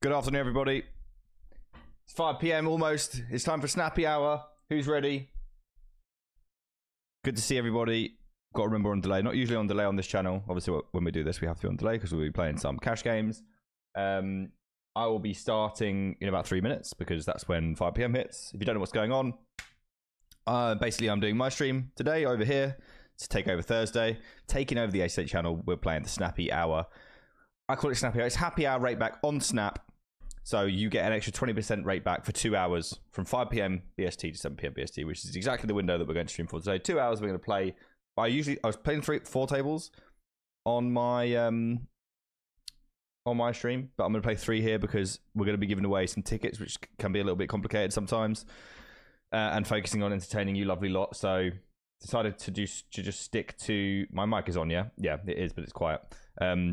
Good afternoon, everybody. It's 5 p.m. almost. It's time for Snappy Hour. Who's ready? Good to see everybody. Got to remember on delay. Not usually on delay on this channel. Obviously, when we do this, we have to be on delay because we'll be playing some cash games. I will be starting in about 3 minutes because that's when 5 p.m. hits. If you don't know what's going on, basically, I'm doing my stream today over here. It's Takeover Thursday. Taking over the A-State channel, we're playing the Snappy Hour. I call it Snappy Hour. It's happy hour rate back on Snap. So you get an extra 20% rate back for 2 hours from 5 p.m. BST to 7 p.m. BST, which is exactly the window that we're going to stream for today. 2 hours we're going to play. I was playing 4 tables on my stream, but I'm going to play 3 here because we're going to be giving away some tickets, which can be a little bit complicated sometimes, and focusing on entertaining you lovely lot. So decided to just stick to my mic is on, yeah, it is, but it's quiet.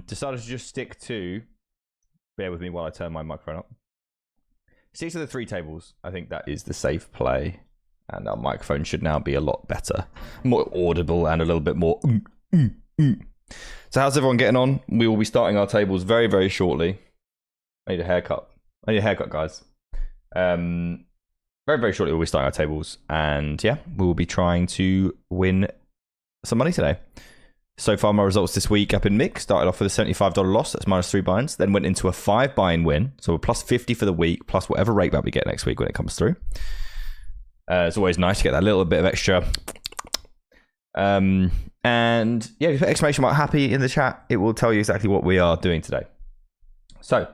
Decided to just stick to. Bear with me while I turn my microphone up. Stick to the 3 tables. I think that is the safe play. And our microphone should now be a lot better. More audible and a little bit more. So how's everyone getting on? We will be starting our tables very, very shortly. I need a haircut. Guys. Very, very shortly we'll be starting our tables. And yeah, we will be trying to win some money today. So far, my results this week up in mix. Started off with a $75 loss. That's minus 3 buy-ins. Then went into a 5 buy-in win. So we're plus 50 for the week, plus whatever rate back we get next week when it comes through. It's always nice to get that little bit of extra. And yeah, if you put exclamation mark happy in the chat, it will tell you exactly what we are doing today. So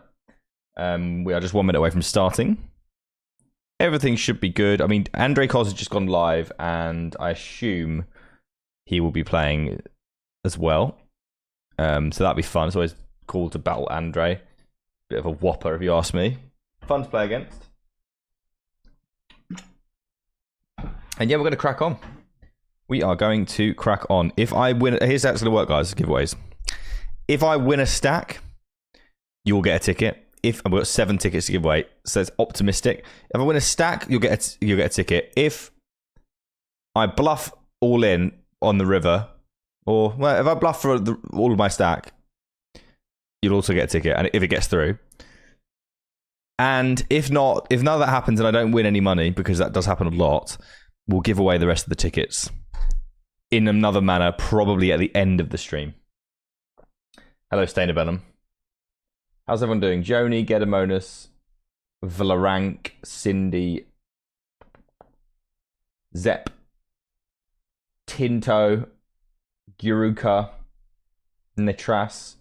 we are just 1 minute away from starting. Everything should be good. I mean, Andre Cos has just gone live, and I assume he will be playing as well. So that'd be fun. It's always cool to battle Andre. Bit of a whopper, if you ask me. Fun to play against. And yeah, we're going to crack on. We are going to crack on. If I win, here's how it's going to work, guys. Giveaways. If I win a stack, you will get a ticket. I've got 7 tickets to give away, so it's optimistic. If I win a stack, you'll get a ticket. If I bluff all in on the river, or well, if I bluff for all of my stack, you'll also get a ticket, and if it gets through. And if not, if none of that happens and I don't win any money, because that does happen a lot, we'll give away the rest of the tickets in another manner, probably at the end of the stream. Hello, Stainer Benham. How's everyone doing? Joni, Gedamonus, Vlarank, Cindy, Zep, Tinto, Guruka, Nitras.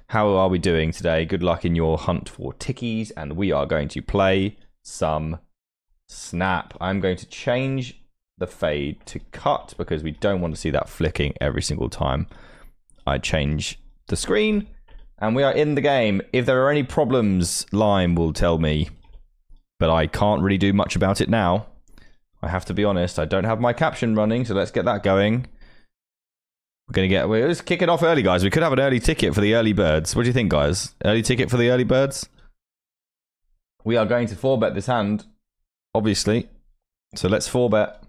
How are we doing today? Good luck in your hunt for tickies, and we are going to play some Snap. I'm going to change the fade to cut because we don't want to see that flicking every single time I change the screen. And we are in the game. If there are any problems, Lime will tell me, but I can't really do much about it now. I have to be honest. I don't have my caption running, so let's get that going. Let's kick it off early, guys. We could have an early ticket for the early birds. What do you think, guys? Early ticket for the early birds? We are going to 4-bet this hand, obviously. So let's 4-bet.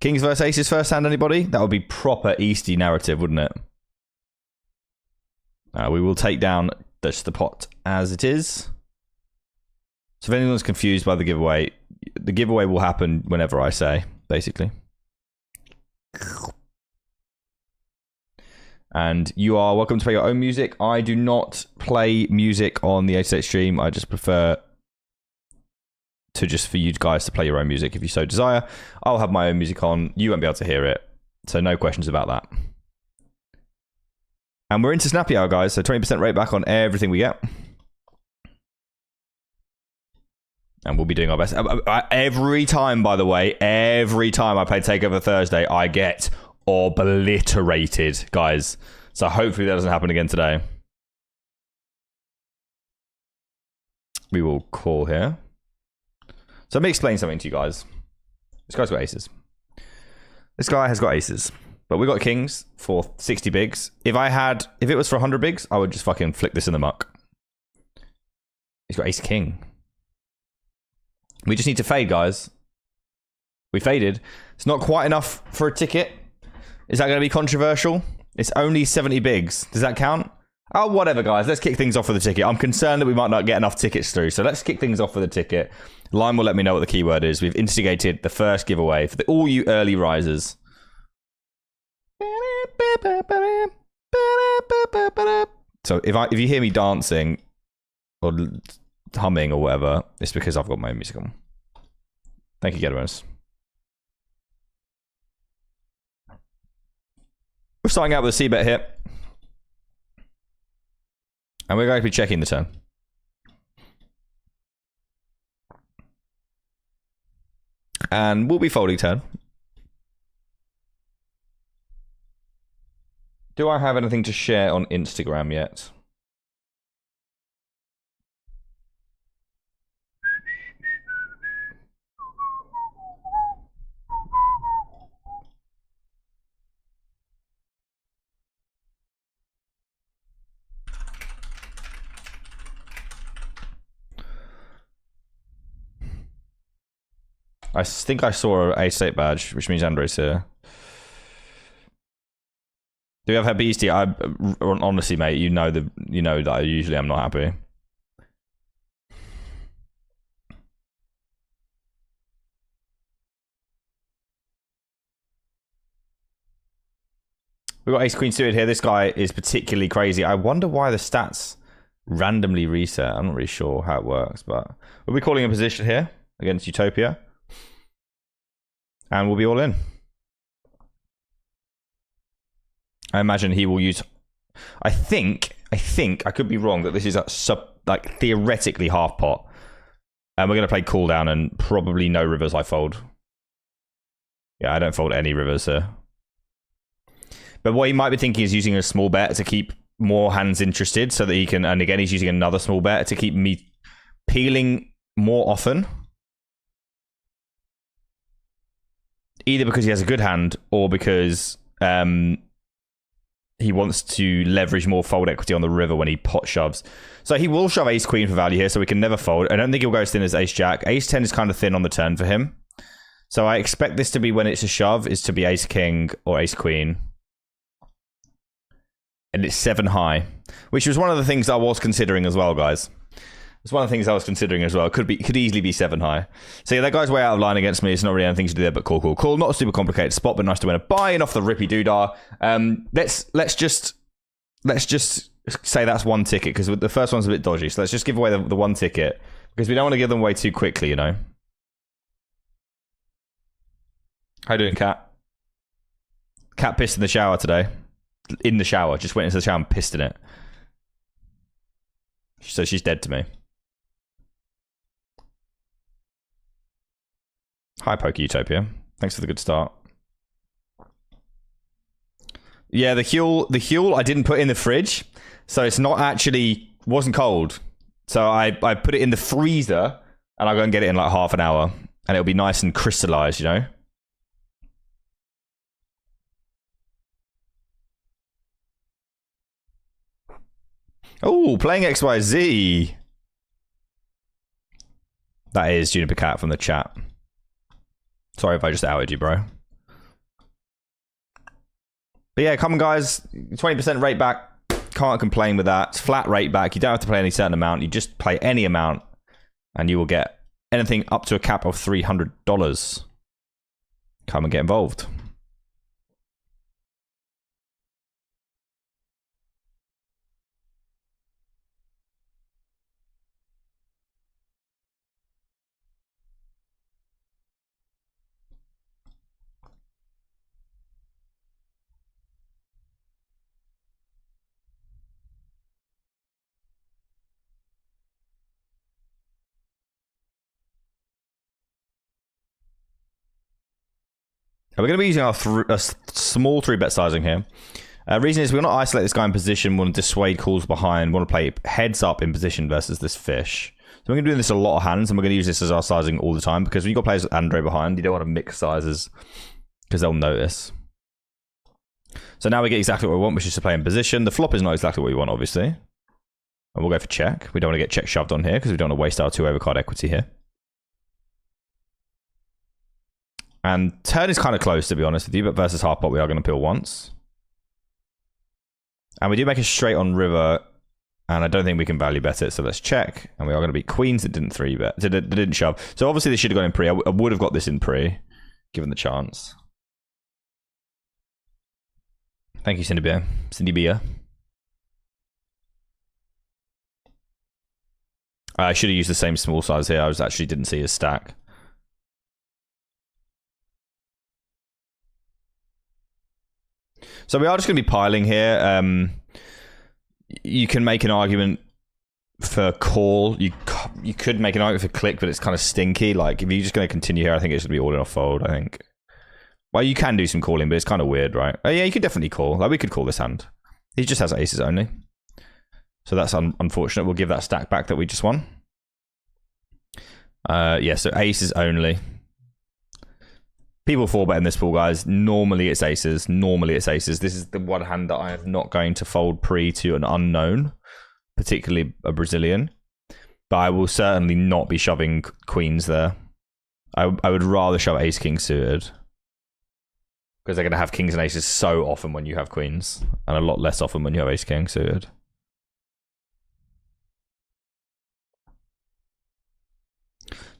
Kings versus Aces first hand, anybody? That would be proper Easty narrative, wouldn't it? We will take down just the pot as it is. So if anyone's confused by the giveaway will happen whenever I say, basically. And you are welcome to play your own music. I do not play music on the A-State stream. I just prefer for you guys to play your own music if you so desire. I'll have my own music on. You won't be able to hear it. So no questions about that. And we're into Snappy Hour, guys. So 20% rate back on everything we get. And we'll be doing our best. Every time, by the way, every time I play Takeover Thursday, I get obliterated, guys. So hopefully that doesn't happen again today. We will call here. So let me explain something to you guys. This guy's got aces. This guy has got aces. But we got kings for 60 bigs. If it was for 100 bigs, I would just fucking flick this in the muck. He's got ace king. We just need to fade, guys. We faded. It's not quite enough for a ticket. Is that going to be controversial? It's only 70 bigs. Does that count? Oh, whatever, guys. Let's kick things off with the ticket. I'm concerned that we might not get enough tickets through, so let's kick things off with the ticket. Lime will let me know what the keyword is. We've instigated the first giveaway for all you early risers. So if you hear me dancing or humming or whatever, it's because I've got my own music on. Thank you, Gedimos. We're starting out with a C-bet here. And we're going to be checking the turn. And we'll be folding turn. Do I have anything to share on Instagram yet? I think I saw a state badge, which means Andre's here. Do we have her beastie? Honestly, mate, you know that I usually am not happy. We've got Ace Queen suited here. This guy is particularly crazy. I wonder why the stats randomly reset. I'm not really sure how it works, but we'll be calling a position here against Utopia. And we'll be all in. I imagine he will use... I think, I could be wrong, that this is a like theoretically half pot. And we're going to play cooldown and probably no rivers I fold. Yeah, I don't fold any rivers here. But what he might be thinking is using a small bet to keep more hands interested so that he can... And again, he's using another small bet to keep me peeling more often. Either because he has a good hand or because he wants to leverage more fold equity on the river when he pot shoves. So he will shove ace queen for value here, so we can never fold. I don't think he'll go as thin as ace jack. Ace 10 is kind of thin on the turn for him. So I expect this to be, when it's a shove, is to be ace king or ace queen. And it's 7 high, which was one of the things I was considering as well, guys. It's one of the things I was considering as well. Could easily be 7 high. So yeah, that guy's way out of line against me. It's not really anything to do there, but cool. Not a super complicated spot, but nice to win a buy-in off the rippy doodah. Let's just say that's one ticket, because the first one's a bit dodgy. So let's just give away the one ticket, because we don't want to give them away too quickly, you know. How you doing, Cat? Cat pissed in the shower today. In the shower, just went into the shower and pissed in it. So she's dead to me. Hi, Poke Utopia. Thanks for the good start. Yeah, the Huel I didn't put in the fridge, so it's not actually, wasn't cold. So I put it in the freezer, and I'll go and get it in like half an hour, and it'll be nice and crystallized, you know? Oh, playing XYZ. That is Juniper Cat from the chat. Sorry if I just outed you, bro. But yeah, come on, guys. 20% rate back. Can't complain with that. It's flat rate back. You don't have to play any certain amount. You just play any amount, and you will get anything up to a cap of $300. Come and get involved. We're going to be using a small 3-bet sizing here. Reason is we want to isolate this guy in position, we want to dissuade calls behind, we want to play heads up in position versus this fish. So we're going to do this a lot of hands, and we're going to use this as our sizing all the time, because when you've got players with Andre behind, you don't want to mix sizes, because they'll notice. So now we get exactly what we want, which is to play in position. The flop is not exactly what we want, obviously. And we'll go for check. We don't want to get check shoved on here, because we don't want to waste our 2 overcard equity here. And turn is kind of close, to be honest with you, but versus half pot, we are going to peel once. And we do make a straight on river And I don't think we can value bet it, so let's check. And we are going to be queens that didn't 3-bet, that didn't shove. So obviously they should have gone in pre. I would have got this in pre, given the chance. Thank you, Cindy Beer. Cindy Beer. I should have used the same small size here. I actually didn't see his stack. So we are just going to be piling here. You can make an argument for call. You could make an argument for click, but it's kind of stinky. Like, if you're just going to continue here, I think it should be all in or fold, I think. Well, you can do some calling, but it's kind of weird, right? Oh, yeah, you could definitely call. Like, we could call this hand. He just has aces only. So that's unfortunate. We'll give that stack back that we just won. Yeah, so aces only. People 4-bet in this pool, guys. Normally it's aces. Normally it's aces. This is the one hand that I am not going to fold pre to an unknown, particularly a Brazilian. But I will certainly not be shoving queens there. I would rather shove ace-king suited. Because they're going to have kings and aces so often when you have queens. And a lot less often when you have ace-king suited.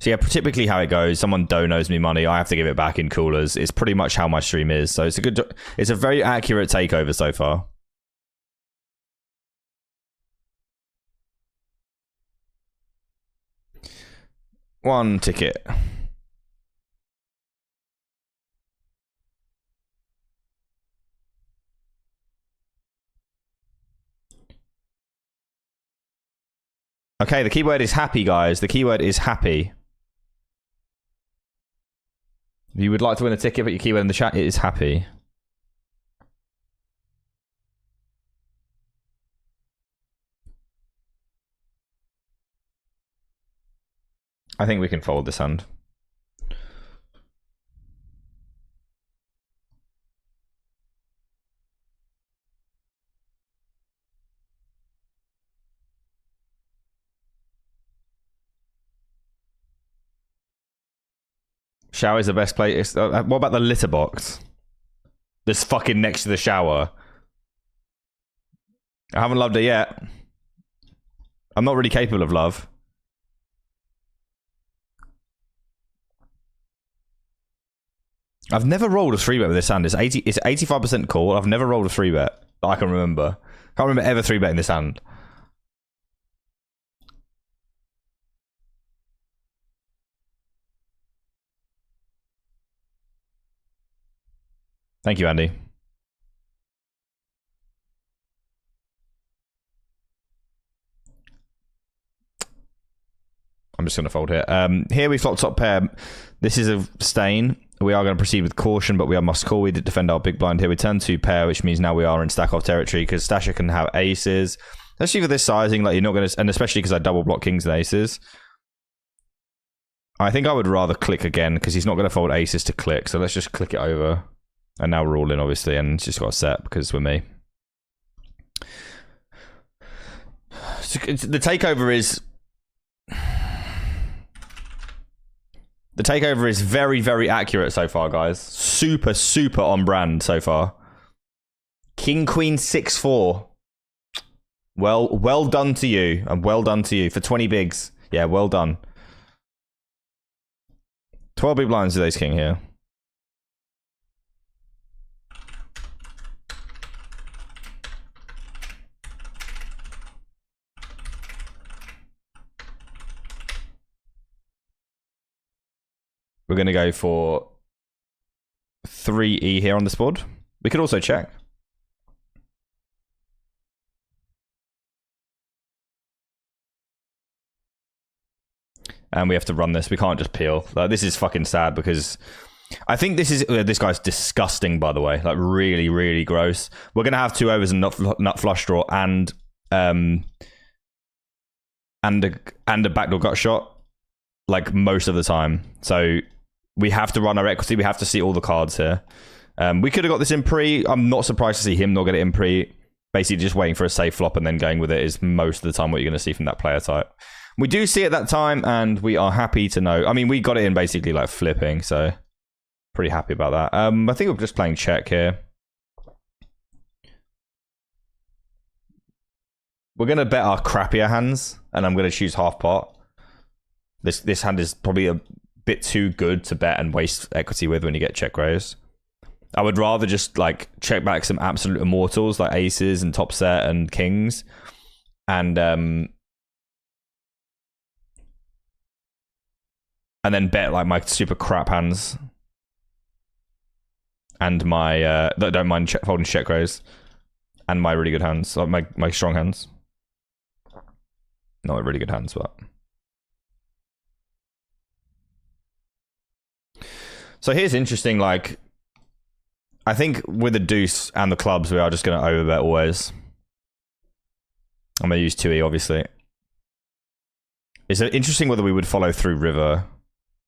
So yeah, typically how it goes, someone donos me money, I have to give it back in coolers. It's pretty much how my stream is. So it's a very accurate takeover so far. One ticket. Okay, the keyword is happy, guys. The keyword is happy. If you would like to win a ticket, put your keyword in the chat. It is happy. I think we can fold this hand. Shower is the best place. What about the litter box? This fucking next to the shower. I haven't loved it yet. I'm not really capable of love. I've never rolled a 3-bet with this hand. It's 85% call. I've never rolled a 3-bet that I can remember. Can't remember ever 3-betting this hand. Thank you, Andy. I'm just going to fold here. Here we flop top pair. This is a stain. We are going to proceed with caution, but we must call. We did defend our big blind here. We turn 2 pair, which means now we are in stack off territory because Stasher can have aces. Especially for this sizing, like you're not going to, and especially because I double block kings and aces. I think I would rather click again because he's not going to fold aces to click. So let's just click it over. And now we're all in, obviously, and it's just got a set because we're me. So the takeover is... The takeover is very, very accurate so far, guys. Super, super on brand so far. King, Queen, 6-4. Well done to you. And well done to you for 20 bigs. Yeah, well done. 12 big blinds to ace king here. We're going to go for 3E here on this board. We could also check. And we have to run this. We can't just peel. Like, this is fucking sad because I think this guy's disgusting, by the way. Like, really, really gross. We're going to have 2 overs and nut flush draw and a backdoor gut shot, like, most of the time. So we have to run our equity. We have to see all the cards here. We could have got this in pre. I'm not surprised to see him not get it in pre. Basically just waiting for a safe flop and then going with it is most of the time what you're going to see from that player type. We do see it that time and we are happy to know. I mean, we got it in basically like flipping, so pretty happy about that. I think we're just playing check here. we're going to bet our crappier hands, and I'm going to choose half pot. This hand is probably a bit too good to bet and waste equity with when you get check raise. I would rather just like check back some absolute immortals like aces and top set and kings, and then bet like my super crap hands and my that don't mind folding check raise, and my really good hands, like my strong hands. Not really good hands, but. So here's interesting, like, I think with the deuce and the clubs, we are just going to overbet always. I'm going to use 2E, obviously. It's interesting whether we would follow through river.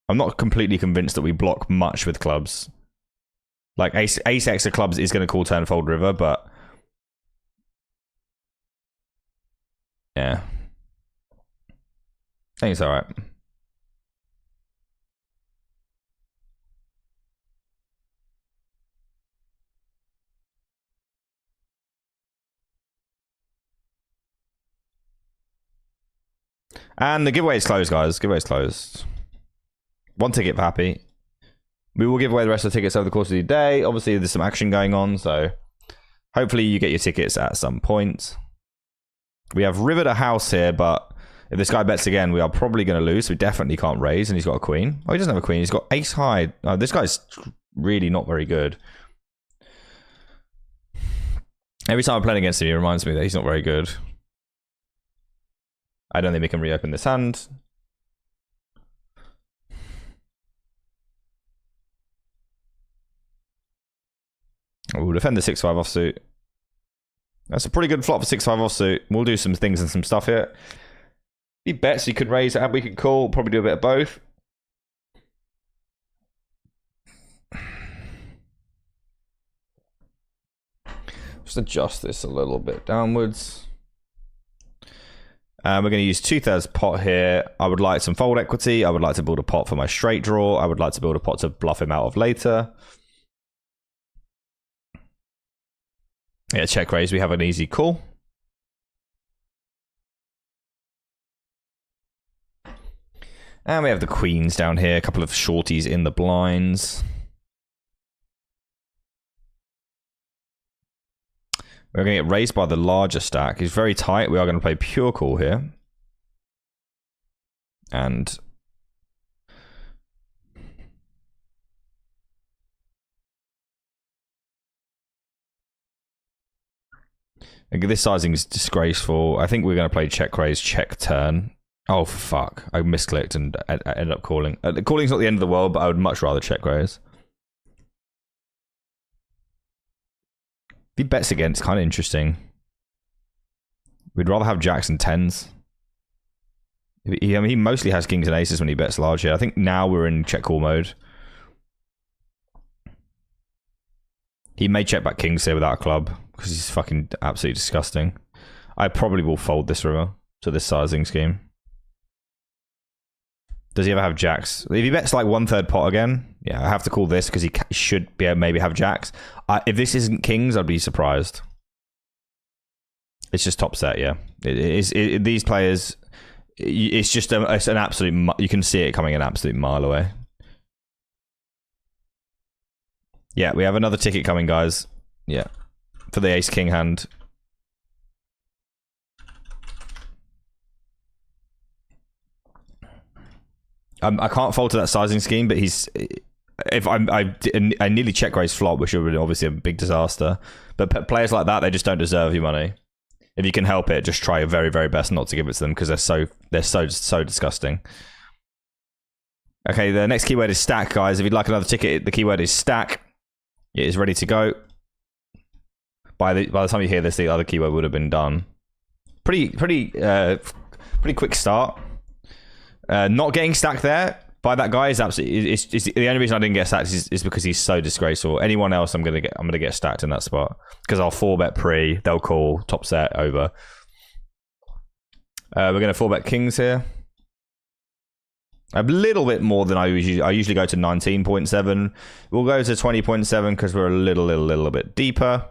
I'm not completely convinced that we block much with clubs. Like, ace X of clubs is going to call turn fold river, but... yeah. I think it's alright. And the giveaway is closed, guys. Giveaway is closed. 1 ticket for Happy. We will give away the rest of the tickets over the course of the day. Obviously, there's some action going on, so hopefully you get your tickets at some point. We have river to house here, but if this guy bets again, we are probably going to lose. So we definitely can't raise, and he's got a queen. Oh, he doesn't have a queen. He's got ace high. Oh, this guy's really not very good. Every time I'm playing against him, he reminds me that he's not very good. I don't think we can reopen this hand. We'll defend the 6-5 offsuit. That's a pretty good flop for 6-5 offsuit. We'll do some things and some stuff here. He bets, he could raise it, we could call. Probably do a bit of both. Just adjust this a little bit downwards. We're going to use 2/3 pot here. I would like some fold equity. I would like to build a pot for my straight draw. I would like to build a pot to bluff him out of later. Yeah, check raise. We have an easy call. And we have the queens down here. A couple of shorties in the blinds. We're going to get raised by the larger stack. He's very tight. We are going to play pure call here. And this sizing is disgraceful. I think we're going to play check raise, check turn. Oh, for fuck. I misclicked and I ended up calling. Calling's not the end of the world, but I would much rather check raise. If he bets again, it's kind of interesting. We'd rather have jacks and tens. I mean, he mostly has kings and aces when he bets large here. I think now we're in check call mode. He may check back kings here without a club because he's fucking absolutely disgusting. I probably will fold this river to this sizing scheme. Does he ever have jacks? If he bets like 1/3 pot again, yeah, I have to call this because he should be able to maybe have jacks. If this isn't kings, I'd be surprised. It's just top set, yeah. These players, it's just it's an absolute. You can see it coming an absolute mile away. Yeah, we have another ticket coming, guys. Yeah, for the ace king hand. I can't fold to that sizing scheme, but he's. If I nearly check raise flop, which would be obviously a big disaster. But players like that, they just don't deserve your money. If you can help it, just try your very, very best not to give it to them because they're so disgusting. Okay, the next keyword is stack, guys. If you'd like another ticket, the keyword is stack. It is ready to go. By the time you hear this, the other keyword would have been done. Pretty quick start. Not getting stacked there by that guy is absolutely. It's the only reason I didn't get stacked is because he's so disgraceful. Anyone else, I'm gonna get stacked in that spot because I'll 4-bet pre. They'll call top set over. We're gonna 4-bet kings here. A little bit more than I usually go to 19.7. We'll go to 20.7 because we're a little bit deeper.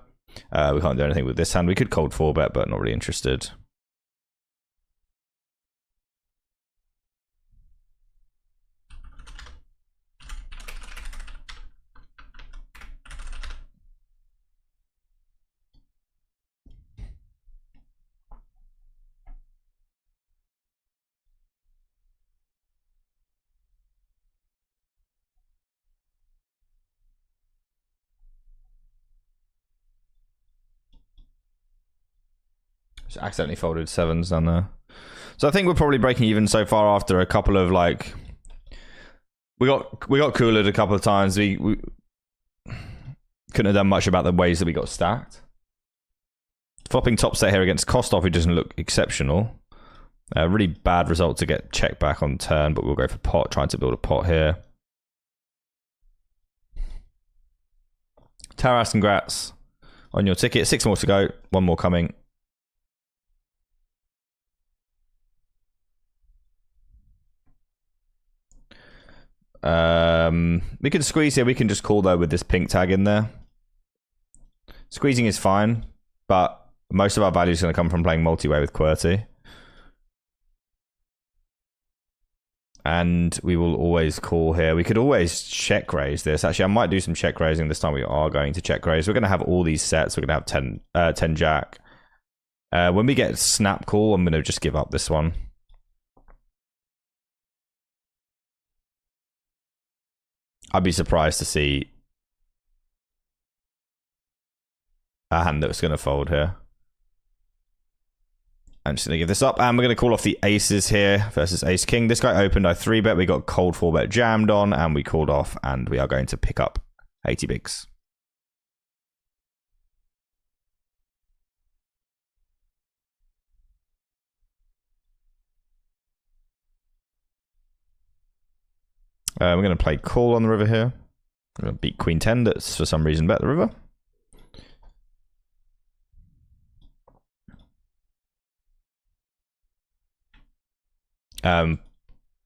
We can't do anything with this hand. We could cold 4-bet, but not really interested. Just accidentally folded 7s down there. So I think we're probably breaking even so far after a couple of like... We got coolered a couple of times. We couldn't have done much about the ways that we got stacked. Flopping top set here against Kostov, who doesn't look exceptional. Really bad result to get checked back on turn, but we'll go for pot, trying to build a pot here. Taras, congrats on your ticket. 6 more to go. 1 more coming. We can squeeze here. We can just call though with this pink tag in there. Squeezing is fine, but most of our value is going to come from playing multi-way with QWERTY. And we will always call here. We could always check raise this. Actually, I might do some check raising this time. We are going to check raise. We're going to have all these sets. We're going to have 10 jack. When we get snap call, I'm going to just give up this one. I'd be surprised to see a hand that's going to fold here. I'm just going to give this up, and we're going to call off the aces here versus ace king. This guy opened, I 3-bet, we got cold 4-bet jammed on, and we called off, and we are going to pick up 80 bigs. We're going to play call on the river here. We're going to beat queen 10, that's for some reason bet the river.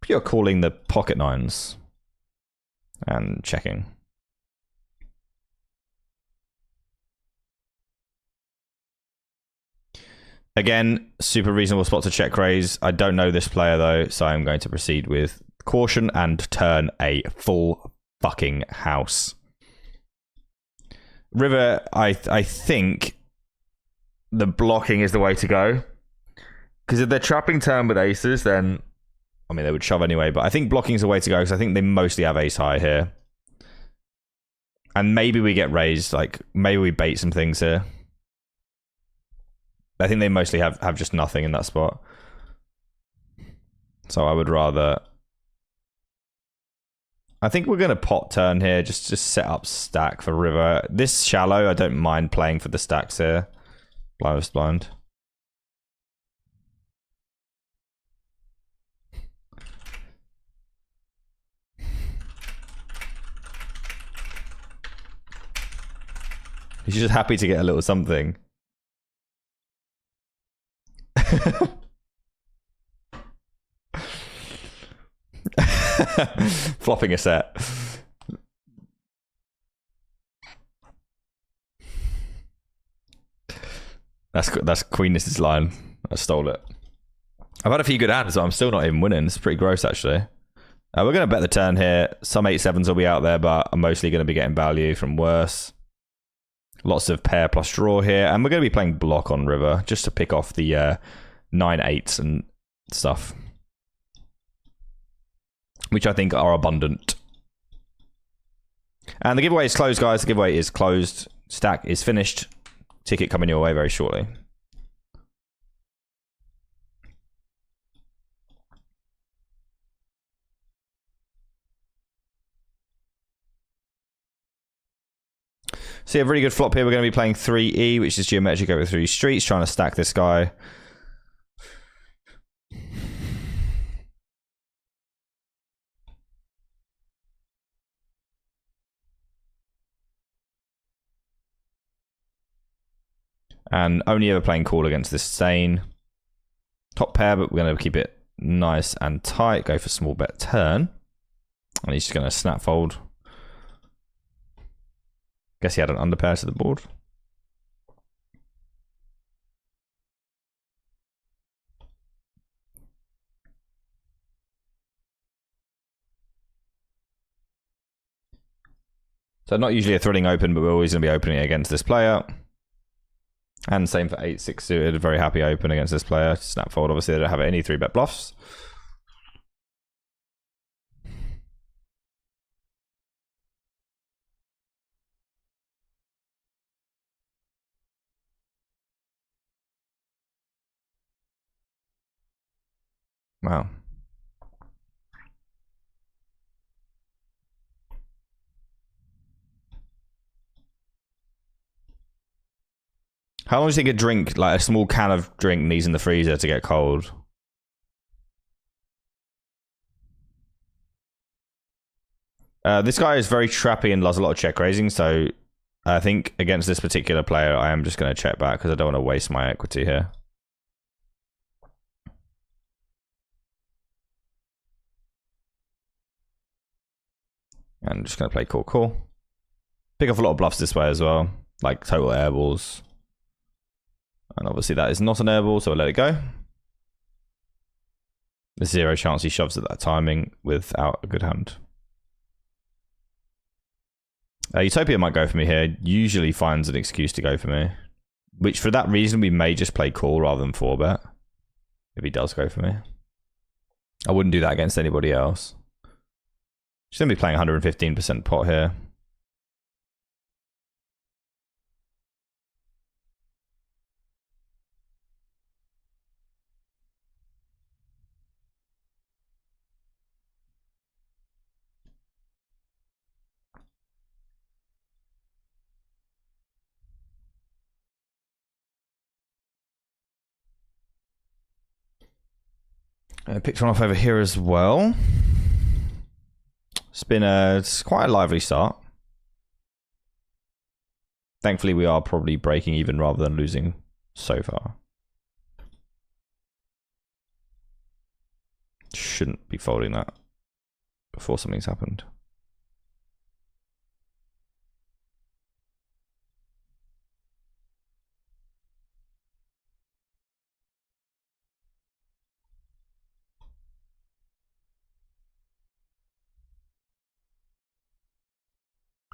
You're calling the pocket nines and checking. Again, super reasonable spot to check raise. I don't know this player though, so I'm going to proceed with caution and turn a full fucking house. River, I think the blocking is the way to go. Because if they're trapping turn with aces, then... I mean, they would shove anyway, but I think blocking is the way to go, because I think they mostly have ace high here. And maybe we get raised, like, maybe we bait some things here. I think they mostly have just nothing in that spot. So I would rather... I think we're going to pot turn here, just set up stack for river. This shallow, I don't mind playing for the stacks here. Blind was blind. He's just happy to get a little something. Flopping a set. That's Queeness's line. I stole it. I've had a few good hands, but I'm still not even winning. It's pretty gross, actually. We're going to bet the turn here. Some 8-7s will be out there, but I'm mostly going to be getting value from worse. Lots of pair plus draw here. And we're going to be playing block on river, just to pick off the 9-8s and stuff. Which I think are abundant. And the giveaway is closed, guys. The giveaway is closed. Stack is finished. Ticket coming your way very shortly. So yeah, really good flop here. We're going to be playing 3E, which is geometric over 3 streets, trying to stack this guy. And only ever playing call against this stain. Top pair, but we're going to keep it nice and tight. Go for small bet turn. And he's just going to snap fold. Guess he had an underpair to the board. So not usually a thrilling open, but we're always going to be opening against this player. And same for 8-6 suited, very happy open against this player. Snap fold, obviously they don't have any 3-bet bluffs. Wow. How long do you think a drink, like a small can of drink, needs in the freezer to get cold? This guy is very trappy and does a lot of check raising, so I think against this particular player, I am just going to check back because I don't want to waste my equity here. And I'm just going to play call. Pick off a lot of bluffs this way as well, like total airballs. And obviously that is not an airball, so I'll let it go. There's zero chance he shoves at that timing without a good hand. Utopia might go for me here. Usually finds an excuse to go for me. Which, for that reason, we may just play call rather than 4-bet. If he does go for me. I wouldn't do that against anybody else. She's going to be playing 115% pot here. I picked one off over here as well. It's quite a lively start. Thankfully, we are probably breaking even rather than losing so far. Shouldn't be folding that before something's happened.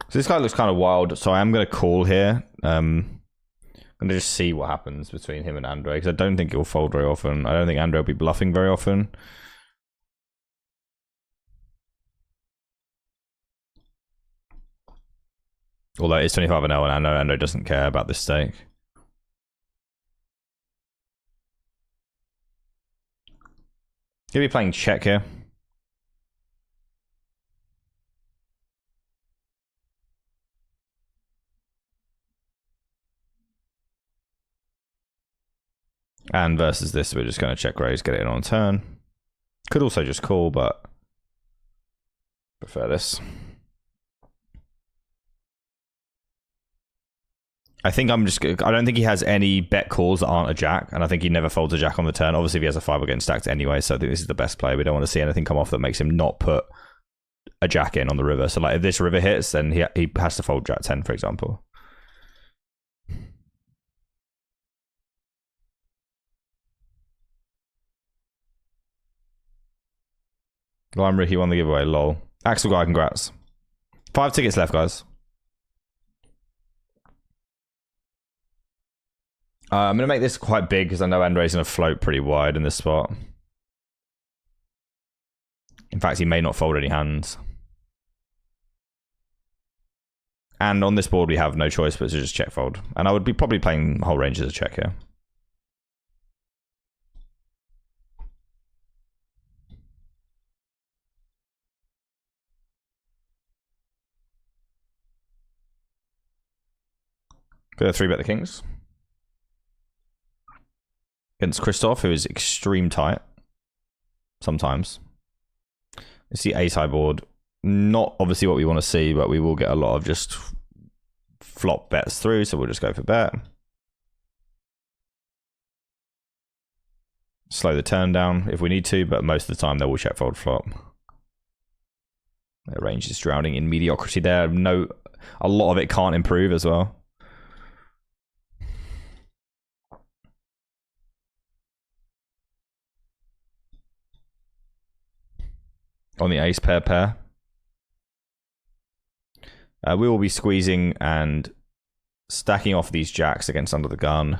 So this guy looks kind of wild, so I am going to call here. I'm going to just see what happens between him and Andre, because I don't think he'll fold very often. I don't think Andre will be bluffing very often. Although it's 25-0 and I know Andre doesn't care about this stake. He'll be playing check here. And versus this, we're just going to check raise, get it in on turn. Could also just call, but prefer this. I don't think he has any bet calls that aren't a jack, and I think he never folds a jack on the turn. Obviously, if he has a 5, we're getting stacked anyway, so I think this is the best play. We don't want to see anything come off that makes him not put a jack in on the river. So like if this river hits, then he has to fold jack 10, for example. Well, I'm Ricky, won the giveaway, lol. Axel guy, congrats. 5 tickets left, guys. I'm going to make this quite big because I know Andre's going to float pretty wide in this spot. In fact, he may not fold any hands. And on this board, we have no choice but to just check fold. And I would be probably playing whole range as a check here. Gonna 3-bet the kings. Against Christoph, who is extreme tight. Sometimes. You see ace-high board. Not obviously what we want to see, but we will get a lot of just flop bets through, so we'll just go for bet. Slow the turn down if we need to, but most of the time they will check fold flop. Their range is drowning in mediocrity there. A lot of it can't improve as well. On the ace pair. We will be squeezing and stacking off these jacks against under the gun.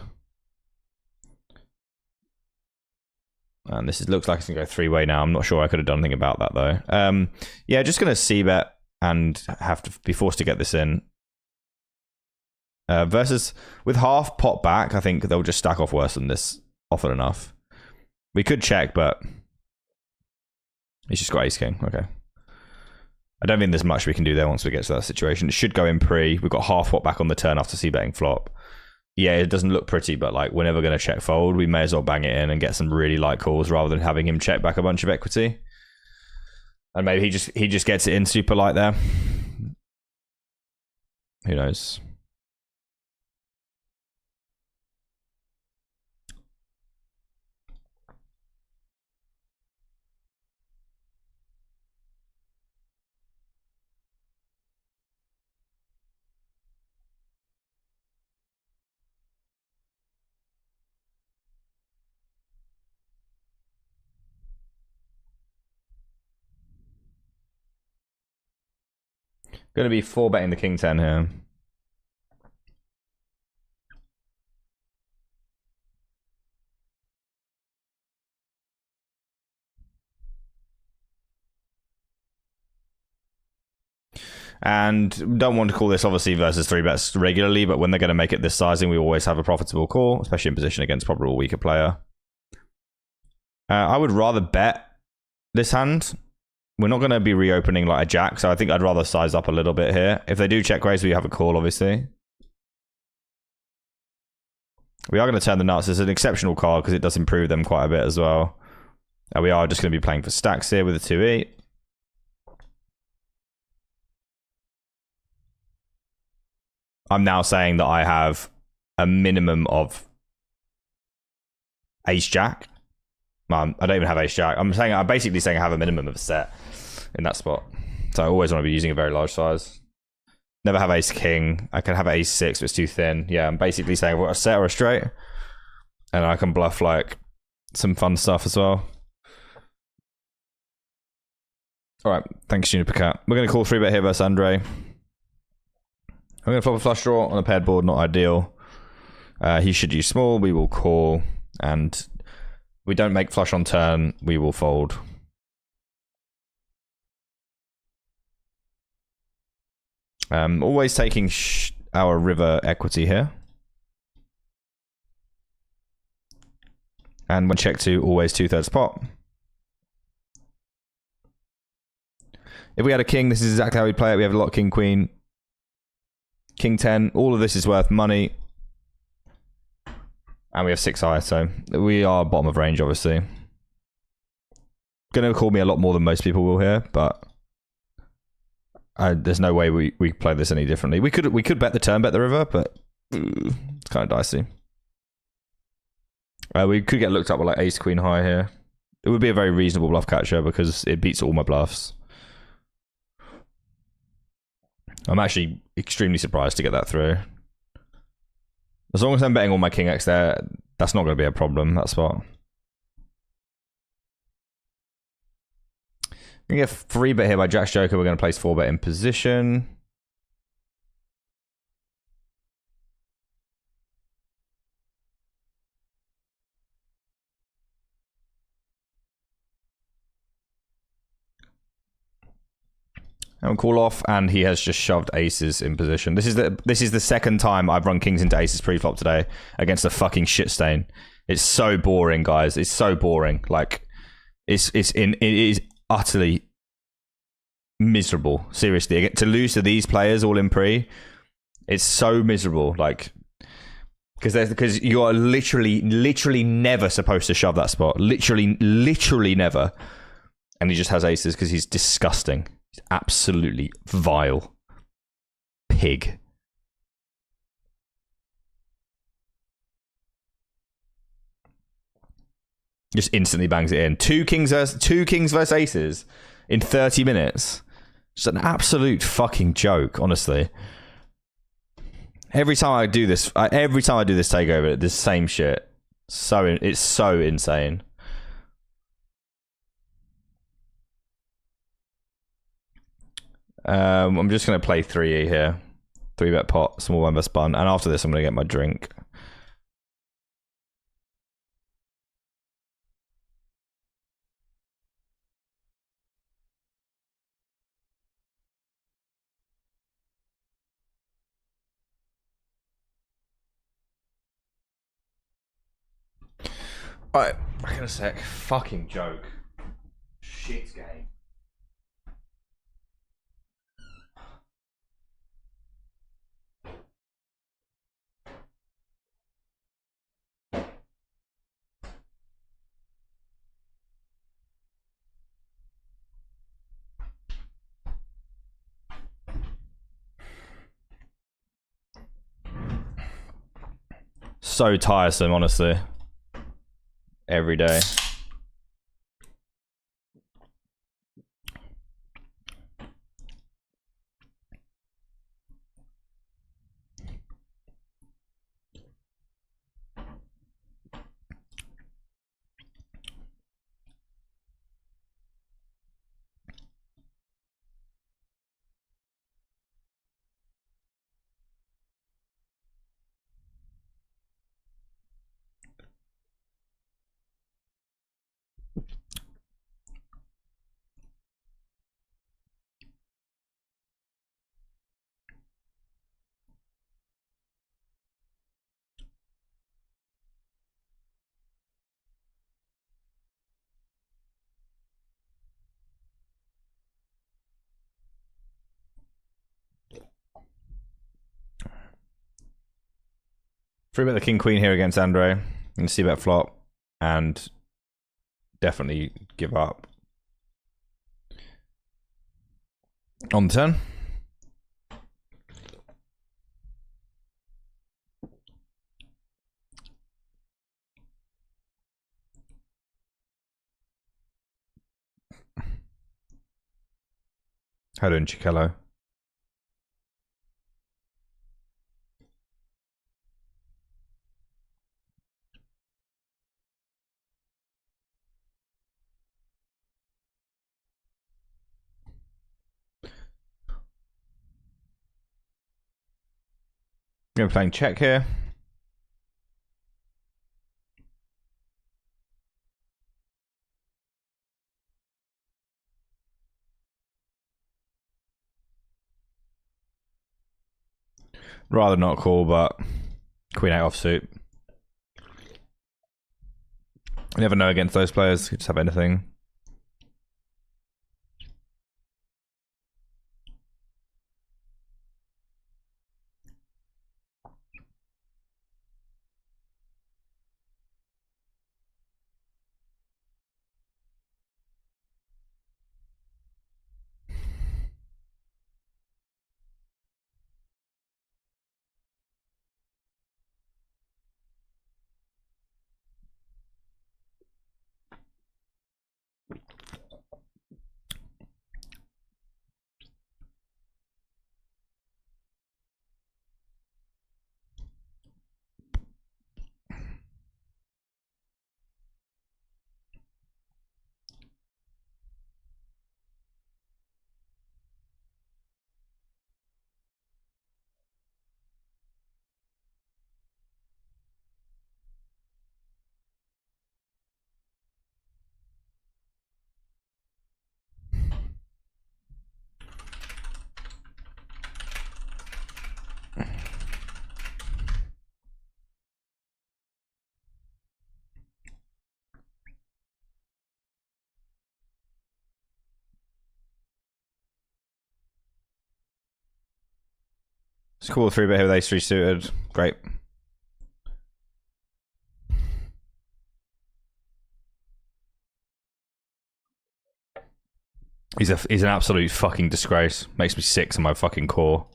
And this looks like it's going to go 3-way now. I'm not sure I could have done anything about that, though. Yeah, just going to c-bet and have to be forced to get this in. Versus with half pot back, I think they'll just stack off worse than this often enough. We could check, but He's just got ace king. Okay. I don't think there's much we can do there once we get to that situation. It should go in pre. We've got half what back on the turn after c-betting flop. Yeah, it doesn't look pretty, but like we're never going to check fold. We may as well bang it in and get some really light calls rather than having him check back a bunch of equity. And maybe he just gets it in super light there. Who knows? Going to be 4-betting the king 10 here. And don't want to call this obviously versus 3-bets regularly, but when they're going to make it this sizing, we always have a profitable call, especially in position against probably a weaker player. I would rather bet this hand. We're not going to be reopening like a jack, so I think I'd rather size up a little bit here. If they do check raise, we have a call, obviously. We are going to turn the nuts. It's an exceptional card because it does improve them quite a bit as well. We are just going to be playing for stacks here with a 2-8. I'm now saying that I have a minimum of ace jack. I don't even have ace jack. I'm basically saying I have a minimum of a set in that spot. So I always want to be using a very large size. Never have ace king. I can have ace 6, but it's too thin. Yeah, I'm basically saying I've got a set or a straight. And I can bluff like some fun stuff as well. Alright, thanks Juniper Cat. We're going to call 3-bet here versus Andre. I'm going to flop a flush draw on a paired board, not ideal. He should use small, we will call. And we don't make flush on turn, we will fold. Always taking our river equity here. And when check 2, always 2/3 pot. If we had a king, this is exactly how we play it. We have a lot of king, queen, king 10. All of this is worth money. And we have 6 high, so we are bottom of range, obviously. Gonna call me a lot more than most people will here, but there's no way we play this any differently. We could bet the turn, bet the river, but it's kind of dicey. We could get looked up with like ace queen high here. It would be a very reasonable bluff catcher because it beats all my bluffs. I'm actually extremely surprised to get that through. As long as I'm betting all my king X there, that's not going to be a problem, that spot. We're going to get 3-bet here by Jack's Joker. We're going to place 4-bet in position. And call off, and he has just shoved aces in position. This is the second time I've run kings into aces pre-flop today against a fucking shit stain. It's so boring, guys. It's so boring. Like, it is utterly miserable. Seriously, to lose to these players all in pre, it's so miserable. Like, because you are literally never supposed to shove that spot. Literally never. And he just has aces because he's disgusting. He's absolutely vile. Pig. Just instantly bangs it in. Two kings versus aces in 30 minutes. Just an absolute fucking joke, honestly. Every time I do this takeover, the same shit. It's so insane. I'm just gonna play 3E here. 3-bet pot, small one versus bun, and after this I'm gonna get my drink. Alright, back in a sec. Fucking joke. shit game. So tiresome, honestly. Every day. Free bet the king queen here against Andre. And see bet flop. And definitely give up. On the turn. How doing, Chikello? We're playing check here. Rather not call, but queen 8 offsuit. You never know against those players. You just have anything. It's cool 3-bet here with ace 3 suited. Great. He's an absolute fucking disgrace. Makes me sick to my fucking core.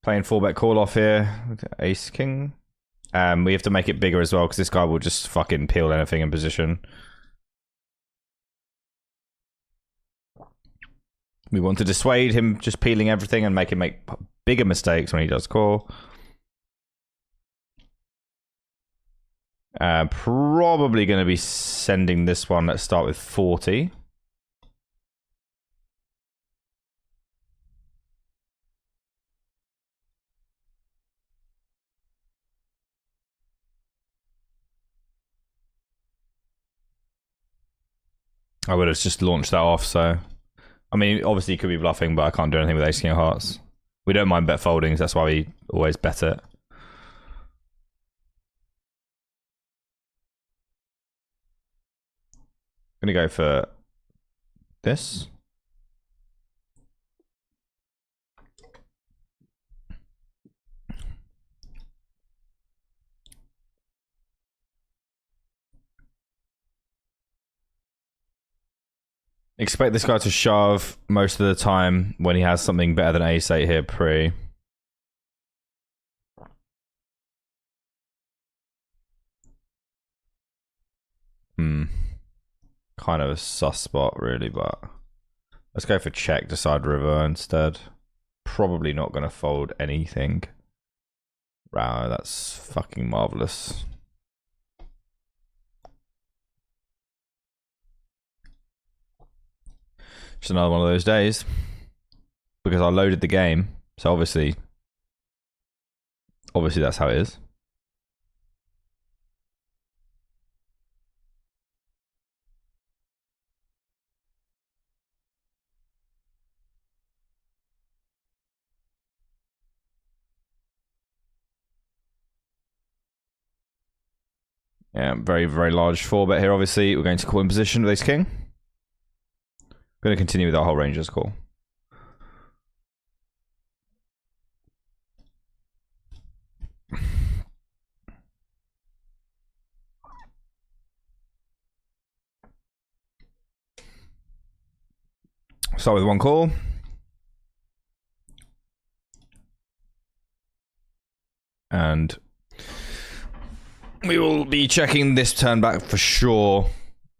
Playing 4-bet call off here with ace king. We have to make it bigger as well because this guy will just fucking peel anything in position. We want to dissuade him just peeling everything and make him make bigger mistakes when he does call. Probably going to be sending this one. Let's start with 40. I would have just launched that off, so... I mean, obviously he could be bluffing, but I can't do anything with ace king of hearts. We don't mind bet foldings. That's why we always bet it. I'm going to go for this. Expect this guy to shove most of the time when he has something better than ace-8 here pre. Kind of a sus spot, really, but let's go for check, decide river instead. Probably not going to fold anything. Wow, that's fucking marvelous. Just another one of those days. Because I loaded the game, so obviously that's how it is. Yeah, very, very large 4-bet here, obviously. We're going to call in position with ace-king. Going to continue with our whole ranger's call. Start with one call. And we will be checking this turn back for sure.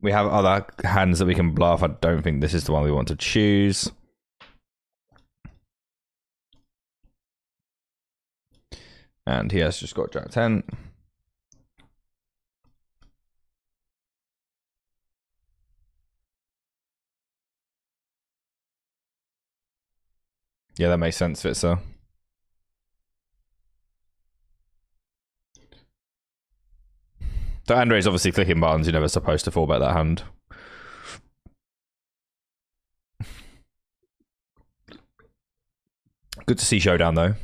We have other hands that we can bluff. I don't think this is the one we want to choose. And he has just got Jack 10. Yeah, that makes sense, Vitzer. So Andre's obviously clicking buttons. You're never supposed to 4-bet that hand. Good to see showdown though.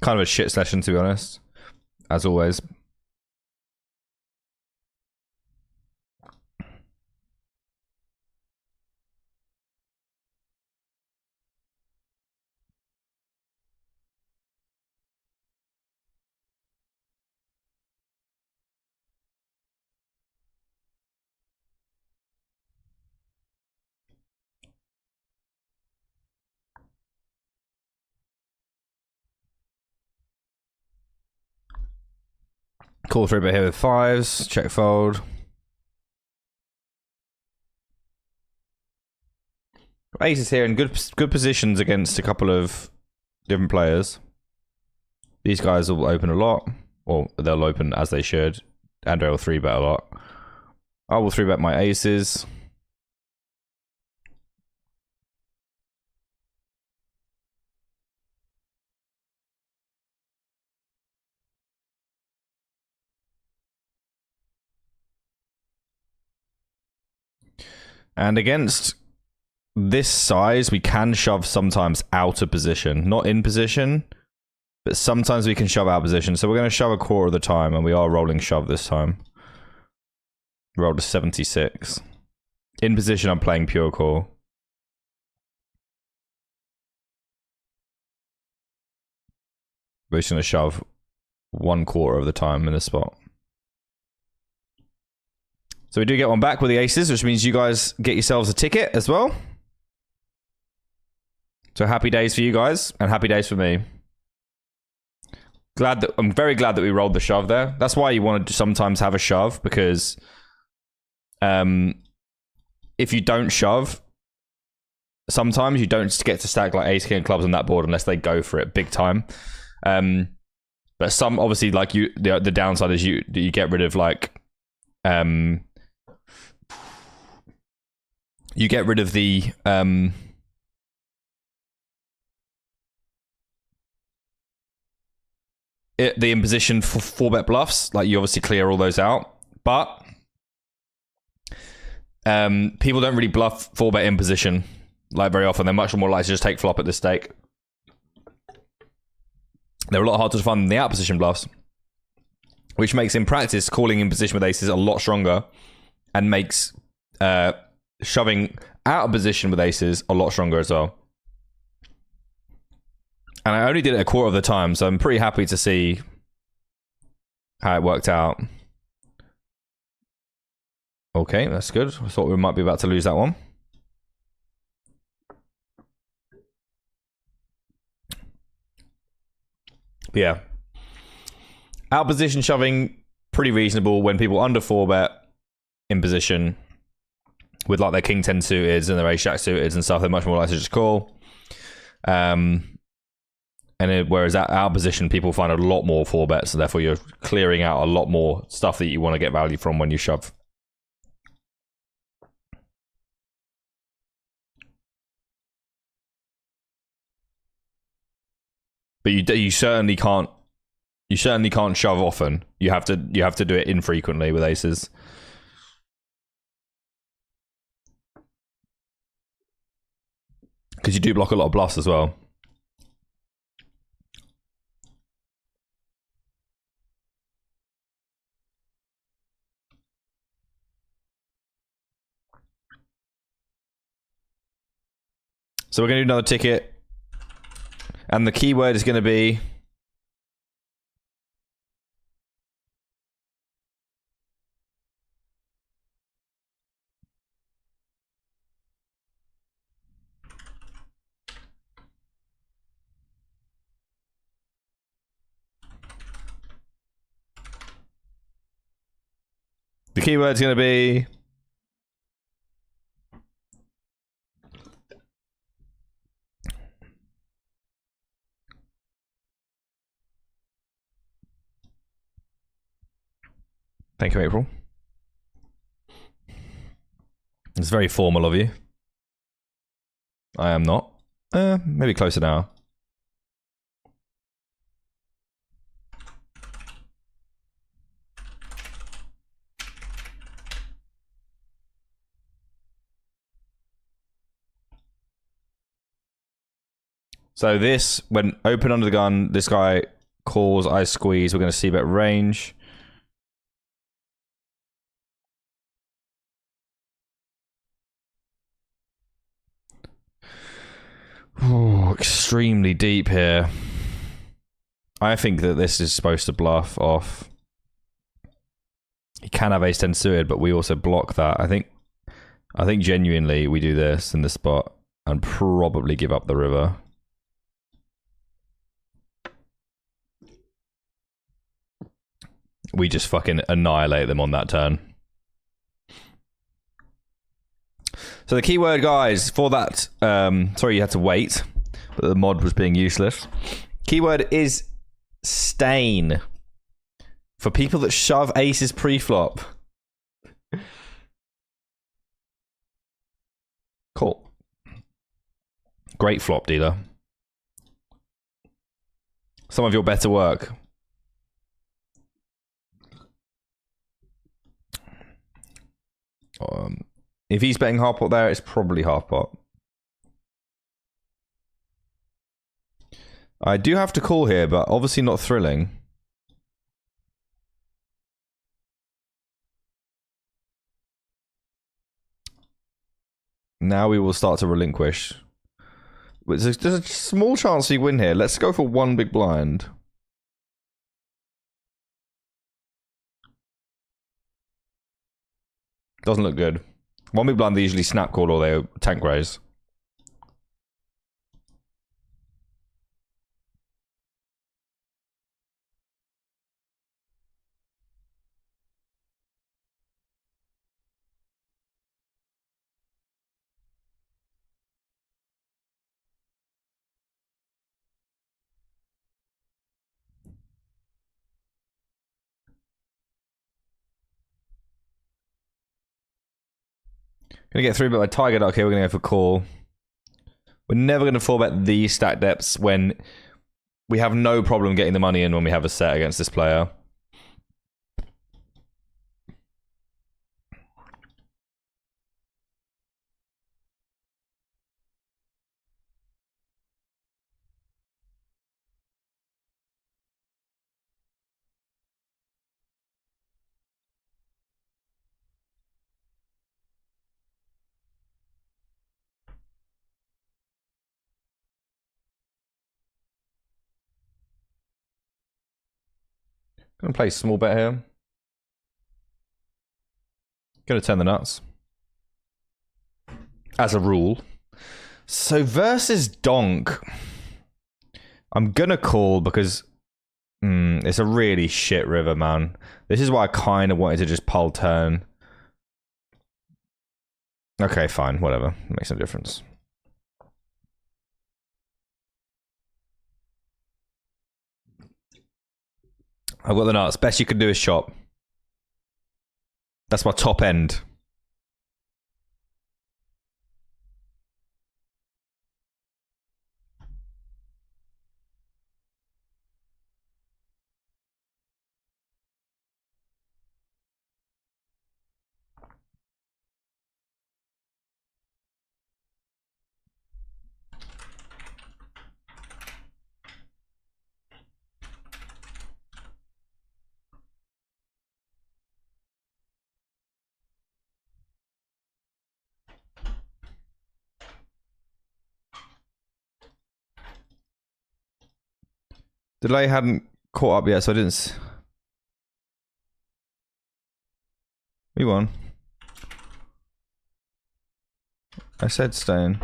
Kind of a shit session, to be honest, as always. Call 3-bet here with 5s. Check fold. Aces here in good positions against a couple of different players. These guys will open a lot, or they'll open as they should. Andre will 3-bet a lot. I will 3-bet my aces. And against this size, we can shove sometimes out of position. Not in position, but sometimes we can shove out of position. So we're going to shove a quarter of the time, and we are rolling shove this time. Rolled a 76. In position, I'm playing pure call. We're just going to shove 1/4 of the time in this spot. So we do get one back with the aces, which means you guys get yourselves a ticket as well. So happy days for you guys, and happy days for me. I'm very glad that we rolled the shove there. That's why you want to sometimes have a shove, because if you don't shove, sometimes you don't get to stack like ace king clubs on that board unless they go for it big time. But some, obviously, like the downside is you get rid of like you get rid of the imposition for 4-bet bluffs. Like, you obviously clear all those out, but people don't really bluff 4-bet imposition like very often. They're much more likely to just take flop at this stake. They're a lot harder to find than the out position bluffs, which makes, in practice, calling in position with aces a lot stronger, and makes shoving out of position with aces a lot stronger as well. And I only did it a quarter of the time, so I'm pretty happy to see how it worked out. Okay, that's good. I thought we might be about to lose that one. But yeah. Out position shoving, pretty reasonable when people under 4-bet in position with like their king 10 suited and their ace jack suited and stuff. They're much more likely to just call. Whereas out position, people find a lot more 4-bets, and therefore you're clearing out a lot more stuff that you want to get value from when you shove. But you certainly can't. You certainly can't shove often. You have to do it infrequently with aces. Because you do block a lot of bluffs as well. So we're going to do another ticket. And the keyword is going to be... The keyword's going to be... Thank you, April. It's very formal of you. I am not. Maybe closer now. So this, when open under the gun, this guy calls, I squeeze. We're going to see bet range. Ooh, extremely deep here. I think that this is supposed to bluff off. He can have ace 10 suited, but we also block that. I think genuinely we do this in this spot and probably give up the river. We just fucking annihilate them on that turn. So the keyword, guys, for that... sorry, you had to wait, but the mod was being useless. Keyword is stain. For people that shove aces pre-flop. Cool. Great flop, dealer. Some of your better work. If he's betting half pot there, it's probably half pot. I do have to call here, but obviously not thrilling. Now we will start to relinquish. There's a small chance we win here. Let's go for one big blind. Doesn't look good. One big blind, they usually snap call or they tank raise. Gonna get 3-bet by Tiger. Okay, we're gonna go for call. We're never gonna 4-bet these stack depths when we have no problem getting the money in when we have a set against this player. Gonna play small bet here. Gonna turn the nuts. As a rule. So versus donk. I'm gonna call because it's a really shit river, man. This is why I kind of wanted to just pull turn. Okay, fine, whatever. Makes no difference. I've got the nuts. Best you could do is chop. That's my top end. Delay hadn't caught up yet, so I didn't. We won. I said stone.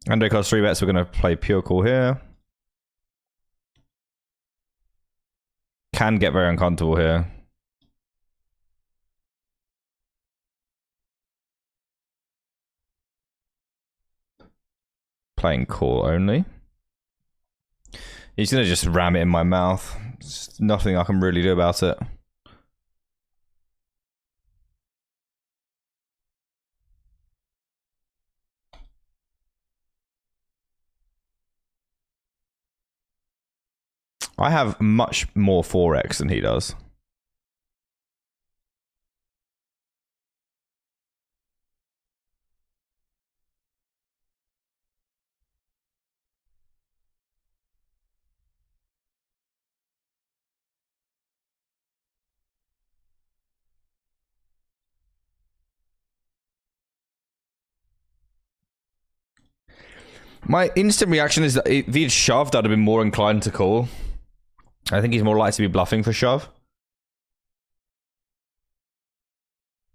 Under cost 3 bets, we're going to play pure call here. Can get very uncomfortable here. Playing call only. He's going to just ram it in my mouth. There's nothing I can really do about it. I have much more 4x than he does. My instant reaction is that if he'd shoved, I'd have been more inclined to call. I think he's more likely to be bluffing for shove.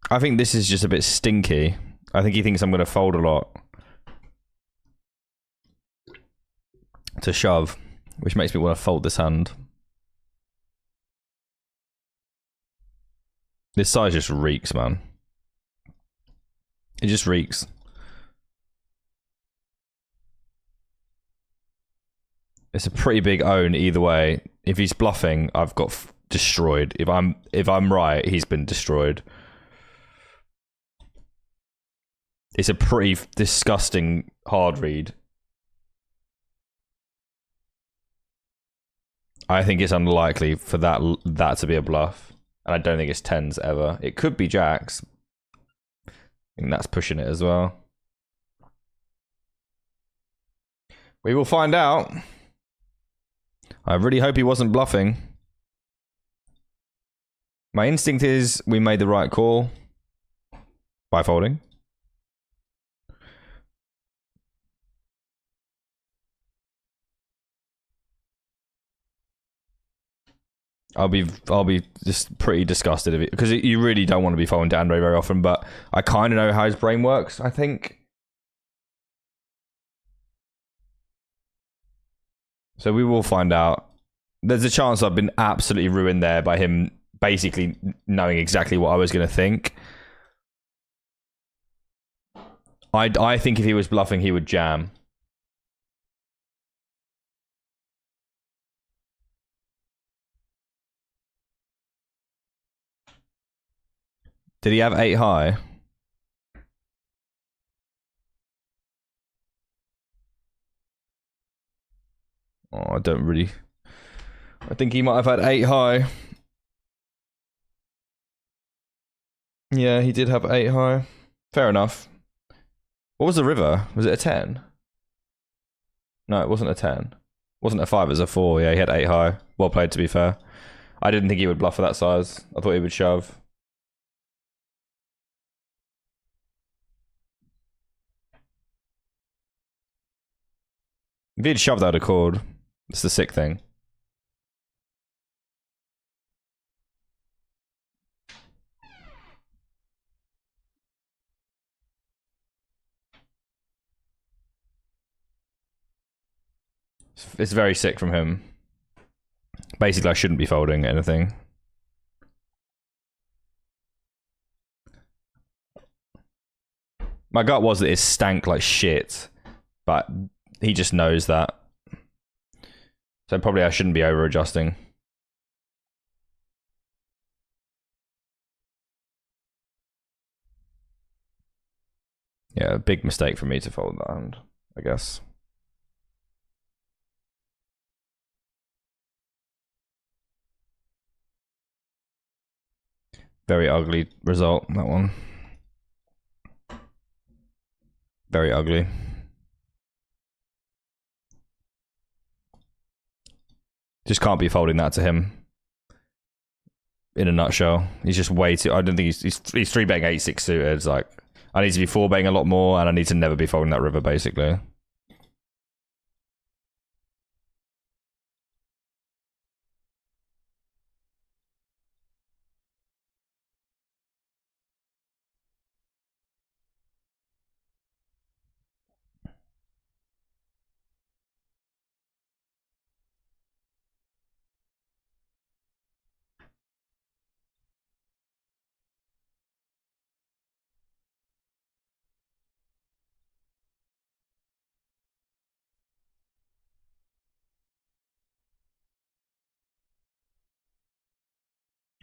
I think this is just a bit stinky. I think he thinks I'm going to fold a lot to shove, which makes me want to fold this hand. This size just reeks, man. It just reeks. It's a pretty big own either way. If he's bluffing, I've got destroyed. If I'm right, he's been destroyed. It's a pretty disgusting hard read. I think it's unlikely for that to be a bluff, and I don't think it's tens ever. It could be jacks. I think that's pushing it as well. We will find out. I really hope he wasn't bluffing. My instinct is we made the right call by folding. I'll be just pretty disgusted of it because you really don't want to be following Dandre very often. But I kind of know how his brain works. I think. So we will find out. There's a chance I've been absolutely ruined there by him basically knowing exactly what I was going to think. I think if he was bluffing, he would jam. Did he have 8 high? Oh, I don't really. I think he might have had 8 high. Yeah, he did have 8 high. Fair enough. What was the river? Was it a 10? No, it wasn't a 10. It wasn't a 5, it was a 4. Yeah, he had 8 high. Well played, to be fair. I didn't think he would bluff for that size. I thought he would shove. If he'd shoved, I'd have called. It's the sick thing. It's very sick from him. Basically, I shouldn't be folding anything. My gut was that it stank like shit, but he just knows that. So probably I shouldn't be over adjusting. Yeah, big mistake for me to fold that hand, I guess. Very ugly result, that one. Very ugly. Just can't be folding that to him. In a nutshell, he's just way too. I don't think he's 3-betting 8-6 suited. It's like I need to be 4-betting a lot more, and I need to never be folding that river, basically.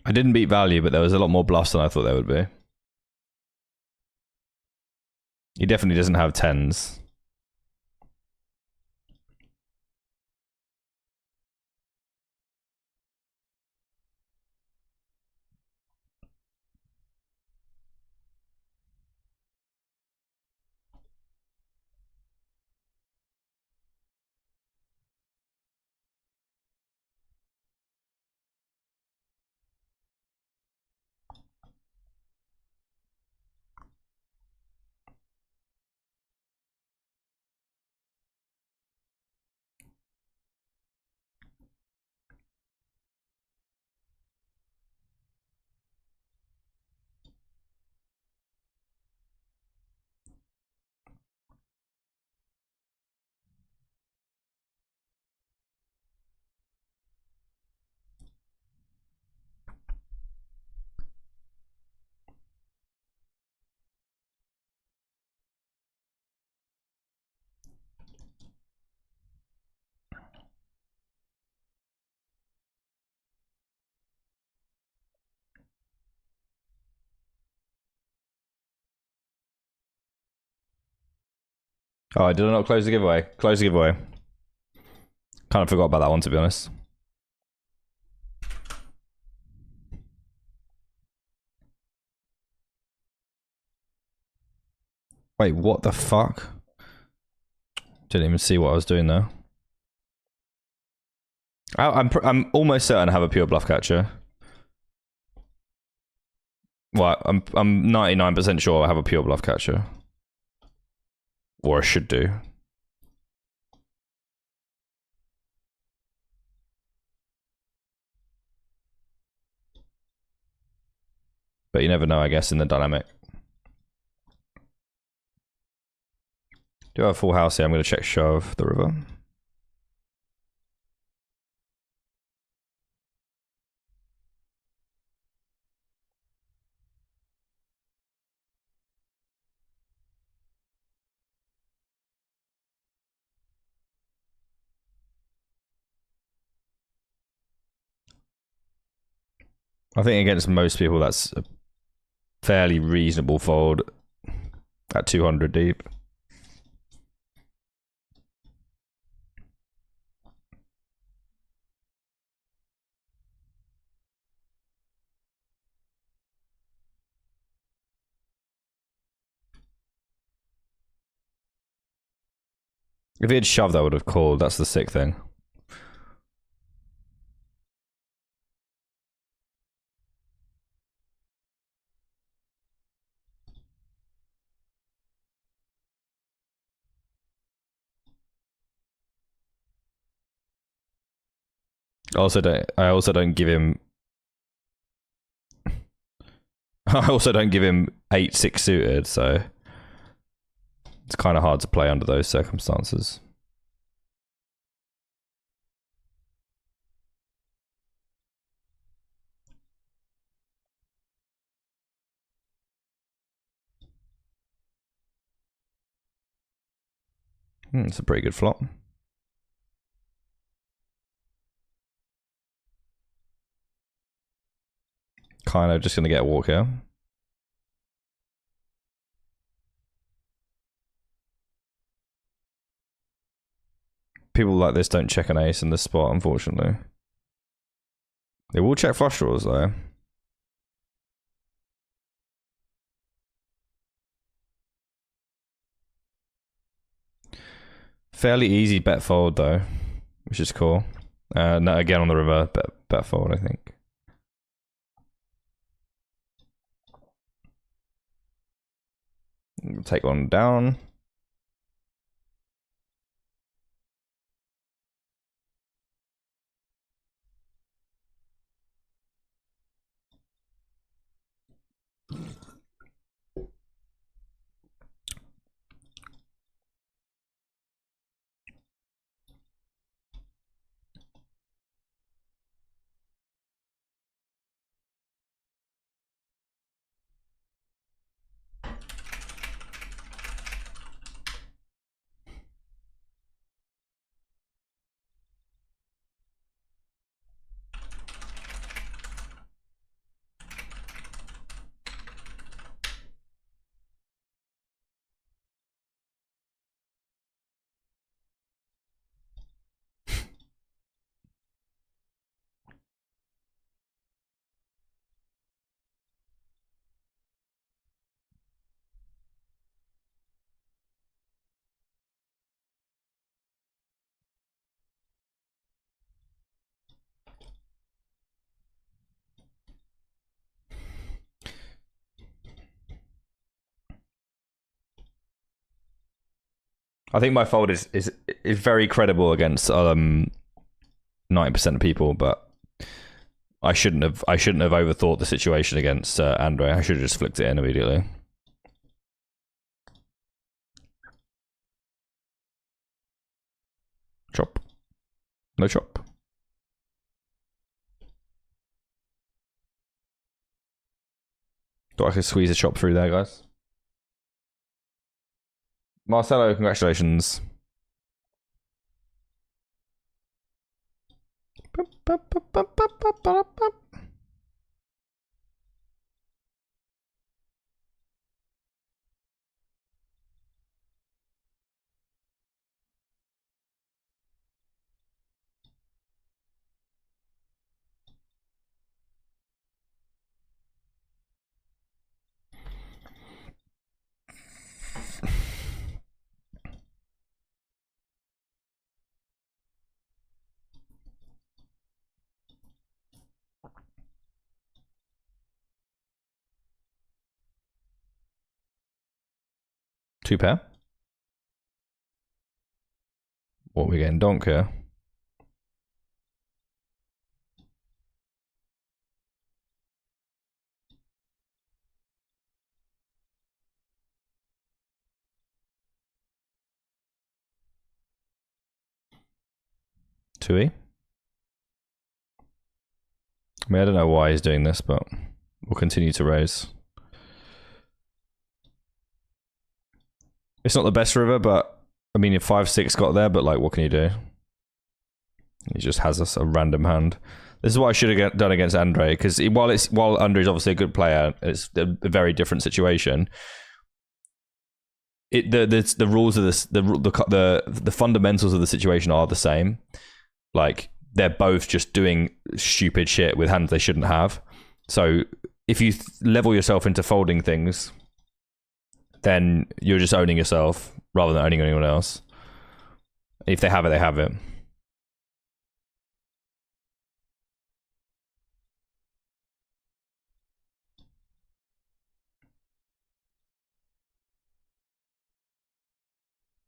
I didn't beat value, but there was a lot more bluffs than I thought there would be. He definitely doesn't have 10s. Oh, did I not close the giveaway? Close the giveaway. Kind of forgot about that one, to be honest. Wait, what the fuck? Didn't even see what I was doing there. I'm almost certain I have a pure bluff catcher. Well, I'm 99% sure I have a pure bluff catcher. Or I should do. But you never know, I guess, in the dynamic. Do I have full house here? I'm going to check shove the river. I think against most people, that's a fairly reasonable fold at 200 deep. If he had shoved, I would have called. That's the sick thing. I also don't give him. I also don't give him 8-6 suited, so it's kind of hard to play under those circumstances. It's a pretty good flop. Kind of just going to get a walk here. People like this don't check an ace in this spot, unfortunately. They will check flush draws, though. Fairly easy bet fold, though, which is cool. No, again on the river, bet fold, I think. Take one down. I think my fold is very credible against 90% of people, but I shouldn't have overthought the situation against Andre. I should have just flicked it in immediately. Chop. No chop. Thought I could squeeze a chop through there, guys. Marcelo, congratulations. Two pair. What, we getting donk here? 2e. I mean, I don't know why he's doing this, but we'll continue to raise. It's not the best river, but I mean, if 5-6 got there, but like, what can you do? He just has us a random hand. This is what I should have done against Andre, because while Andre is obviously a good player, it's a very different situation. The rules of this, the fundamentals of the situation are the same. Like, they're both just doing stupid shit with hands they shouldn't have. So if you level yourself into folding things, then you're just owning yourself rather than owning anyone else. If they have it, they have it.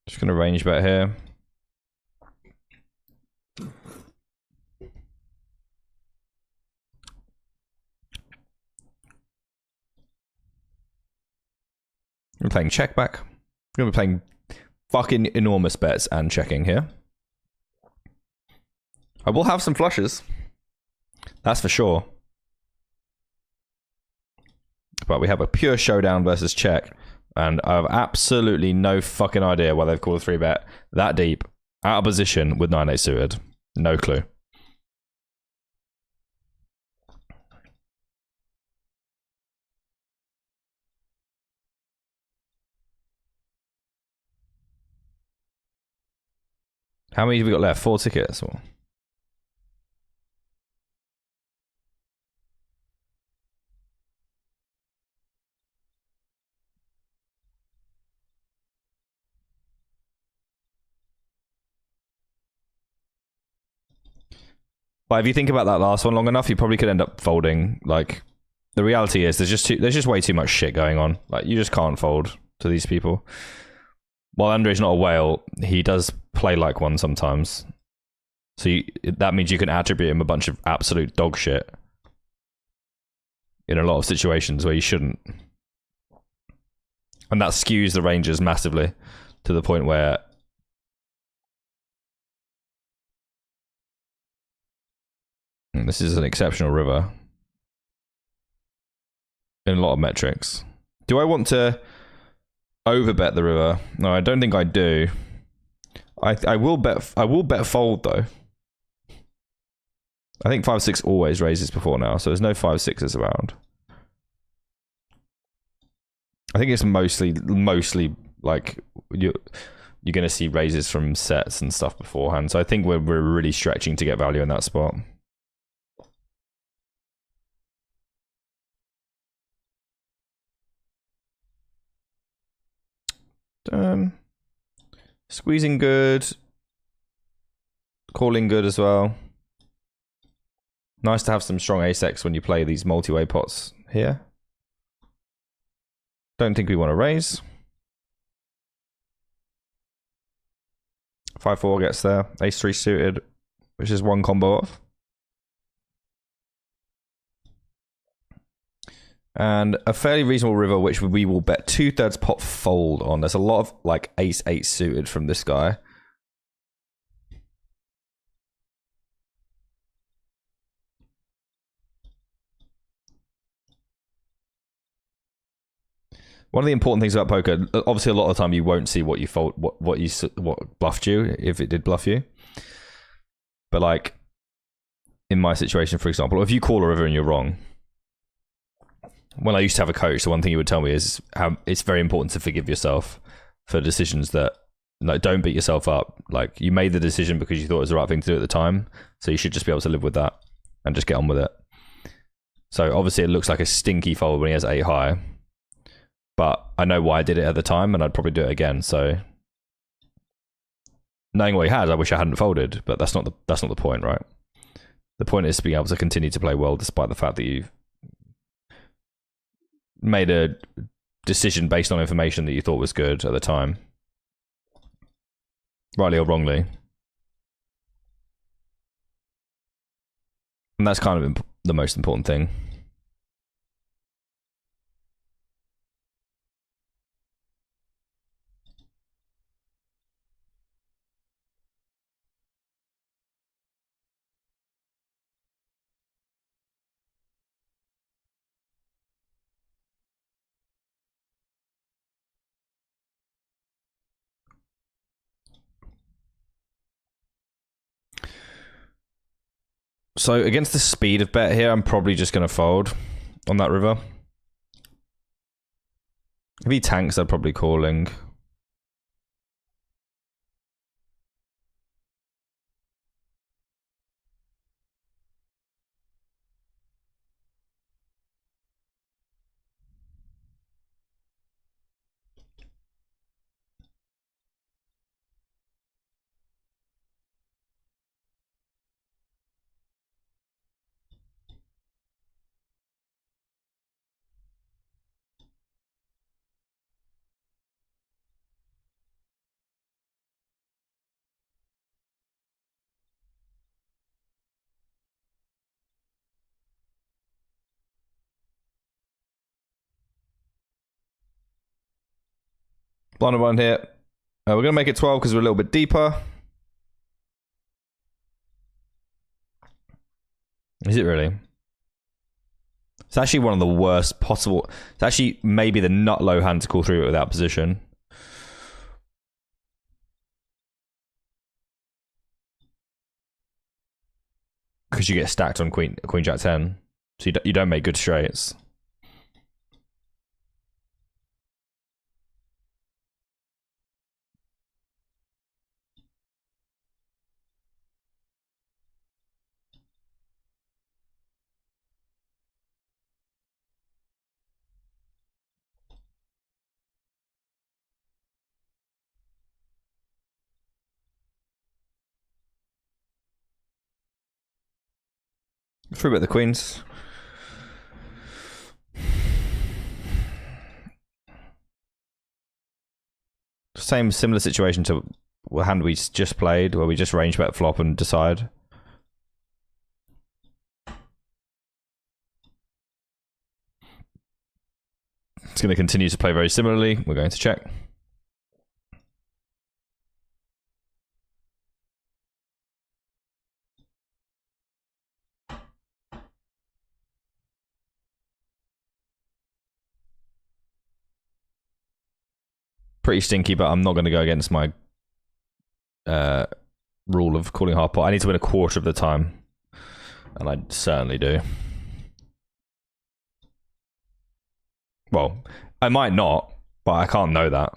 Just gonna range bet here. We're playing check back. We're gonna be playing fucking enormous bets and checking here. I will have some flushes. That's for sure. But we have a pure showdown versus check. And I have absolutely no fucking idea why they've called a 3-bet that deep, out of position with 9-8 suited. No clue. How many have we got left? 4 tickets? Or? But if you think about that last one long enough, you probably could end up folding. Like, the reality is there's just way too much shit going on. Like, you just can't fold to these people. While Andre's not a whale, he does play like one sometimes. So that means you can attribute him a bunch of absolute dog shit in a lot of situations where you shouldn't. And that skews the ranges massively to the point where this is an exceptional river in a lot of metrics. Do I want to overbet the river? No, I don't think I do. I will bet fold though. I think 5-6 always raises before now, so there's no 5-6s around. I think it's mostly like you're gonna see raises from sets and stuff beforehand. So I think we're really stretching to get value in that spot. Squeezing good, calling good as well. Nice to have some strong ace-x when you play these multi-way pots here. Don't think we want to raise. 5-4 gets there. Ace-3 suited, which is one combo off. And a fairly reasonable river, which we will bet 2/3 pot fold on. There's a lot of like ace-8 suited from this guy. One of the important things about poker, obviously, a lot of the time you won't see what you fold, what bluffed you if it did bluff you. But like in my situation, for example, if you call a river and you're wrong, when I used to have a coach, the one thing he would tell me is how it's very important to forgive yourself for decisions that, like, don't beat yourself up. Like, you made the decision because you thought it was the right thing to do at the time, so you should just be able to live with that and just get on with it. So obviously, it looks like a stinky fold when he has 8 high. But I know why I did it at the time, and I'd probably do it again. So, knowing what he had, I wish I hadn't folded. But that's not the point, right? The point is being able to continue to play well despite the fact that you've made a decision based on information that you thought was good at the time, rightly or wrongly. And that's kind of the most important thing. So against the speed of bet here, I'm probably just going to fold on that river. If he tanks, I'm probably calling. Blind one here. We're going to make it 12 because we're a little bit deeper. Is it really? It's actually one of the worst possible. It's actually maybe the nut low hand to call through it without position. Because you get stacked on queen jack 10. So you don't make good straights. Free bet the queens. Similar situation to the hand we just played, where we just range bet flop and decide. It's going to continue to play very similarly. We're going to check. Pretty stinky, but I'm not going to go against my rule of calling half pot. I need to win a quarter of the time, and I certainly do. Well, I might not, but I can't know that.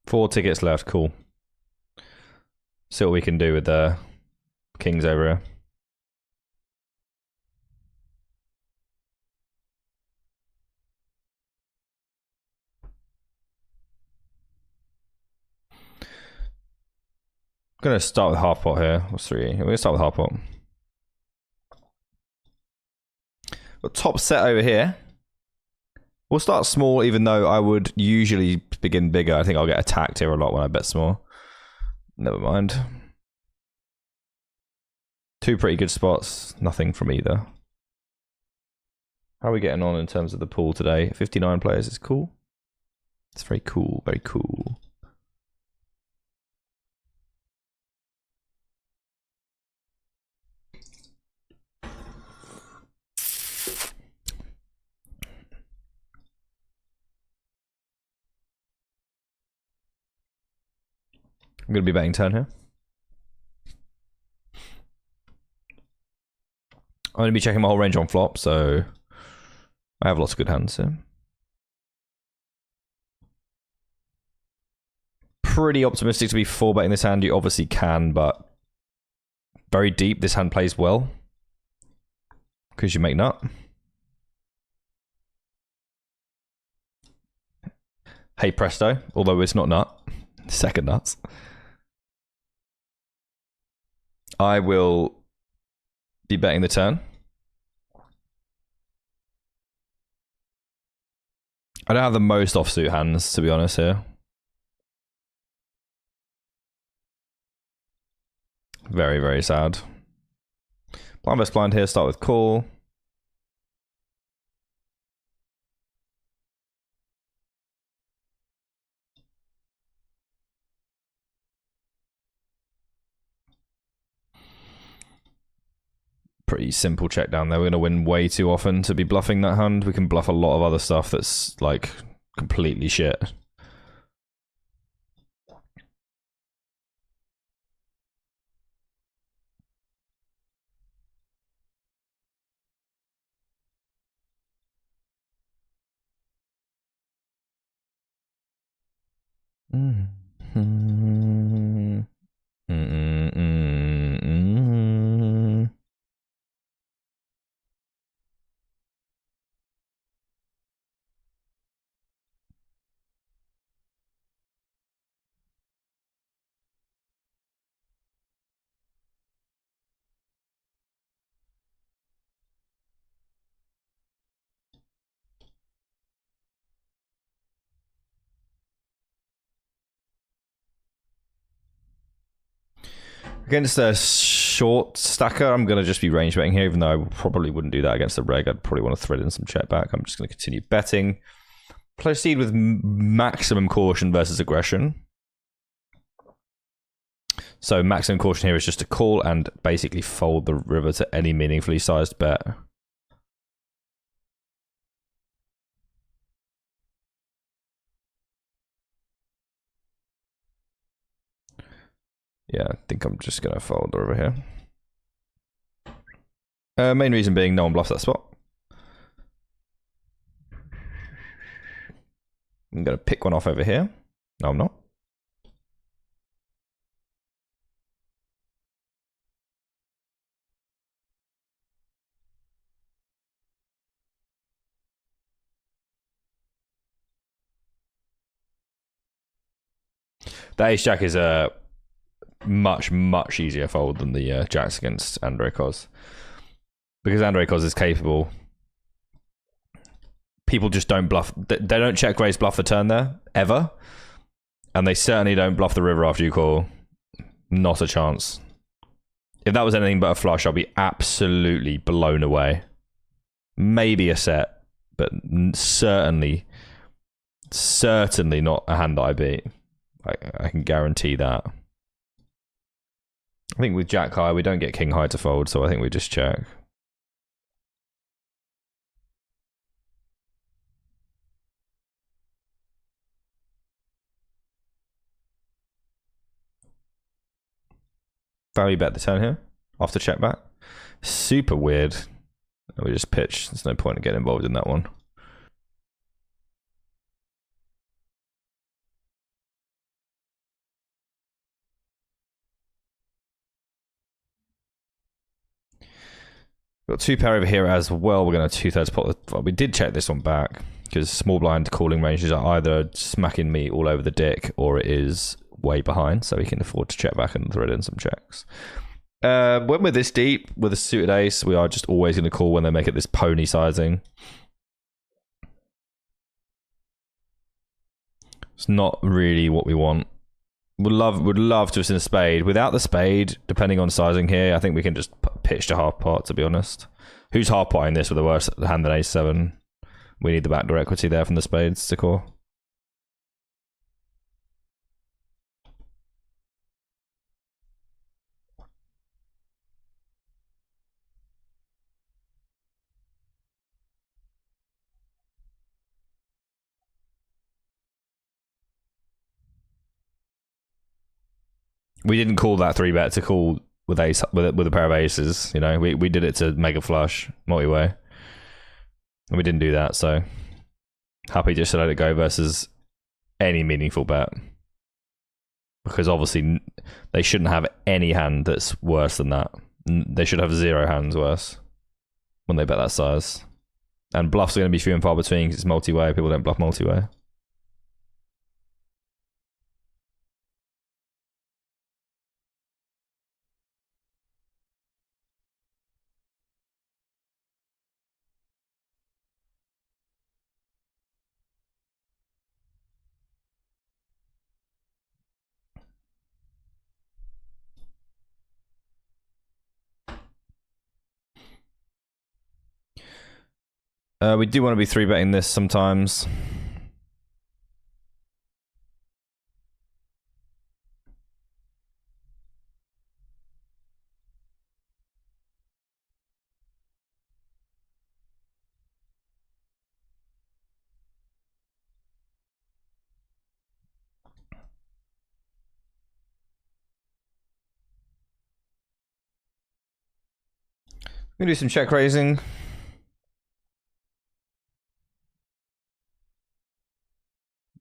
Four tickets left, cool. See what we can do with the kings over here. I'm going to start with half pot here. What's 3? We're going to start with half pot. Got top set over here. We'll start small, even though I would usually begin bigger. I think I'll get attacked here a lot when I bet small. Never mind. Two pretty good spots. Nothing from either. How are we getting on in terms of the pool today? 59 players is cool. It's very cool, very cool. I'm going to be betting turn here. I'm going to be checking my whole range on flop, so I have lots of good hands here. Pretty optimistic to be 4-betting this hand. You obviously can, but very deep. This hand plays well because you make nut. Hey presto, although it's not nut. Second nuts. I will be betting the turn. I don't have the most offsuit hands, to be honest, here. Very, very sad. Blind versus blind here. Start with call. Pretty simple check down there. We're going to win way too often to be bluffing that hand. We can bluff a lot of other stuff that's like completely shit. Against a short stacker, I'm going to just be range betting here, even though I probably wouldn't do that against the reg. I'd probably want to thread in some check back. I'm just going to continue betting. Proceed with maximum caution versus aggression. So maximum caution here is just to call and basically fold the river to any meaningfully sized bet. Yeah, I think I'm just going to fold the river here. Main reason being no one bluffs that spot. I'm going to pick one off over here. No, I'm not. The ace jack is a much easier fold than the jacks against Andre Cos, because Andre Cos is capable. People just don't bluff. They don't check raise bluff the turn there ever, and they certainly don't bluff the river after you call. Not a chance. If that was anything but a flush, I'll be absolutely blown away. Maybe a set, but certainly not a hand that I beat. I can guarantee that. I think with jack high, we don't get king high to fold, so I think we just check. Value bet the turn here after check back. Super weird. We just pitch. There's no point in getting involved in that one. Got two pair over here as well. We're going to 2/3 pot. Well, we did check this one back because small blind calling ranges are either smacking me all over the dick or it is way behind, so we can afford to check back and thread in some checks. When we're this deep with a suited ace, we are just always going to call when they make it this pony sizing. It's not really what we want. Would love to have seen a spade. Without the spade, depending on sizing here, I think we can just pitch to half pot, to be honest. Who's half potting this with a worse hand than ace 7? We need the backdoor equity there from the spades to call. We didn't call that 3-bet to call with ace with a pair of aces. You know, we did it to mega flush multi-way, and we didn't do that. So happy just to let it go versus any meaningful bet, because obviously they shouldn't have any hand that's worse than that. They should have 0 hands worse when they bet that size. And bluffs are going to be few and far between because it's multi-way. People don't bluff multi-way. We do want to be 3-betting this sometimes. We do some check raising.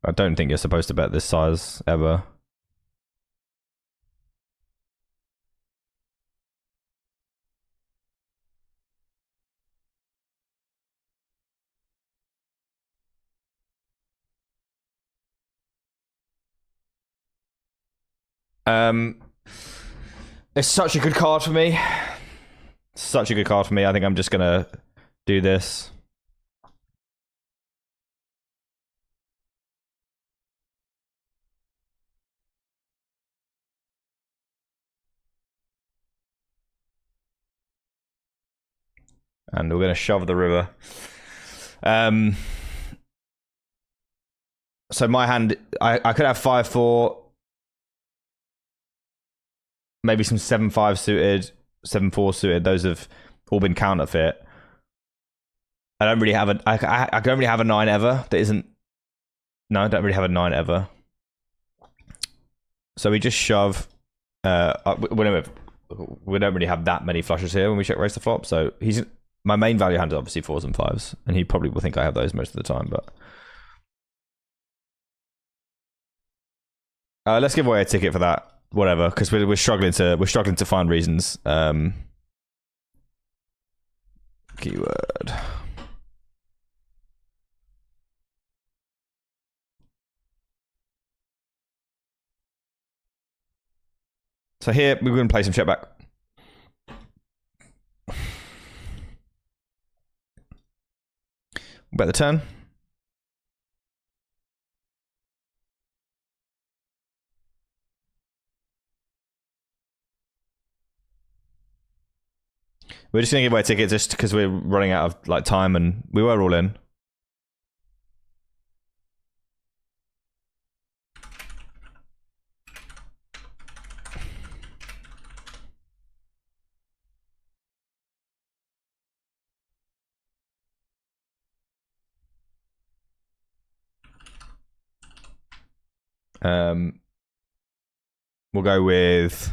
I don't think you're supposed to bet this size ever. It's such a good card for me. Such a good card for me. I think I'm just gonna do this. And we're gonna shove the river. So my hand, I could have 5-4, maybe some 7-5 suited, 7-4 suited. Those have all been counterfeit. I don't really have I don't really have a 9 ever that isn't. No, I don't really have a 9 ever. So we just shove. We don't really have that many flushes here when we check raise the flop. So he's my main value hand is obviously 4s and 5s, and he probably will think I have those most of the time. But let's give away a ticket for that. Whatever, because we're struggling to find reasons. Keyword. So here we're going to play some check back. Bet the turn. We're just gonna give away a ticket just because we're running out of like time, and we were all in. We'll go with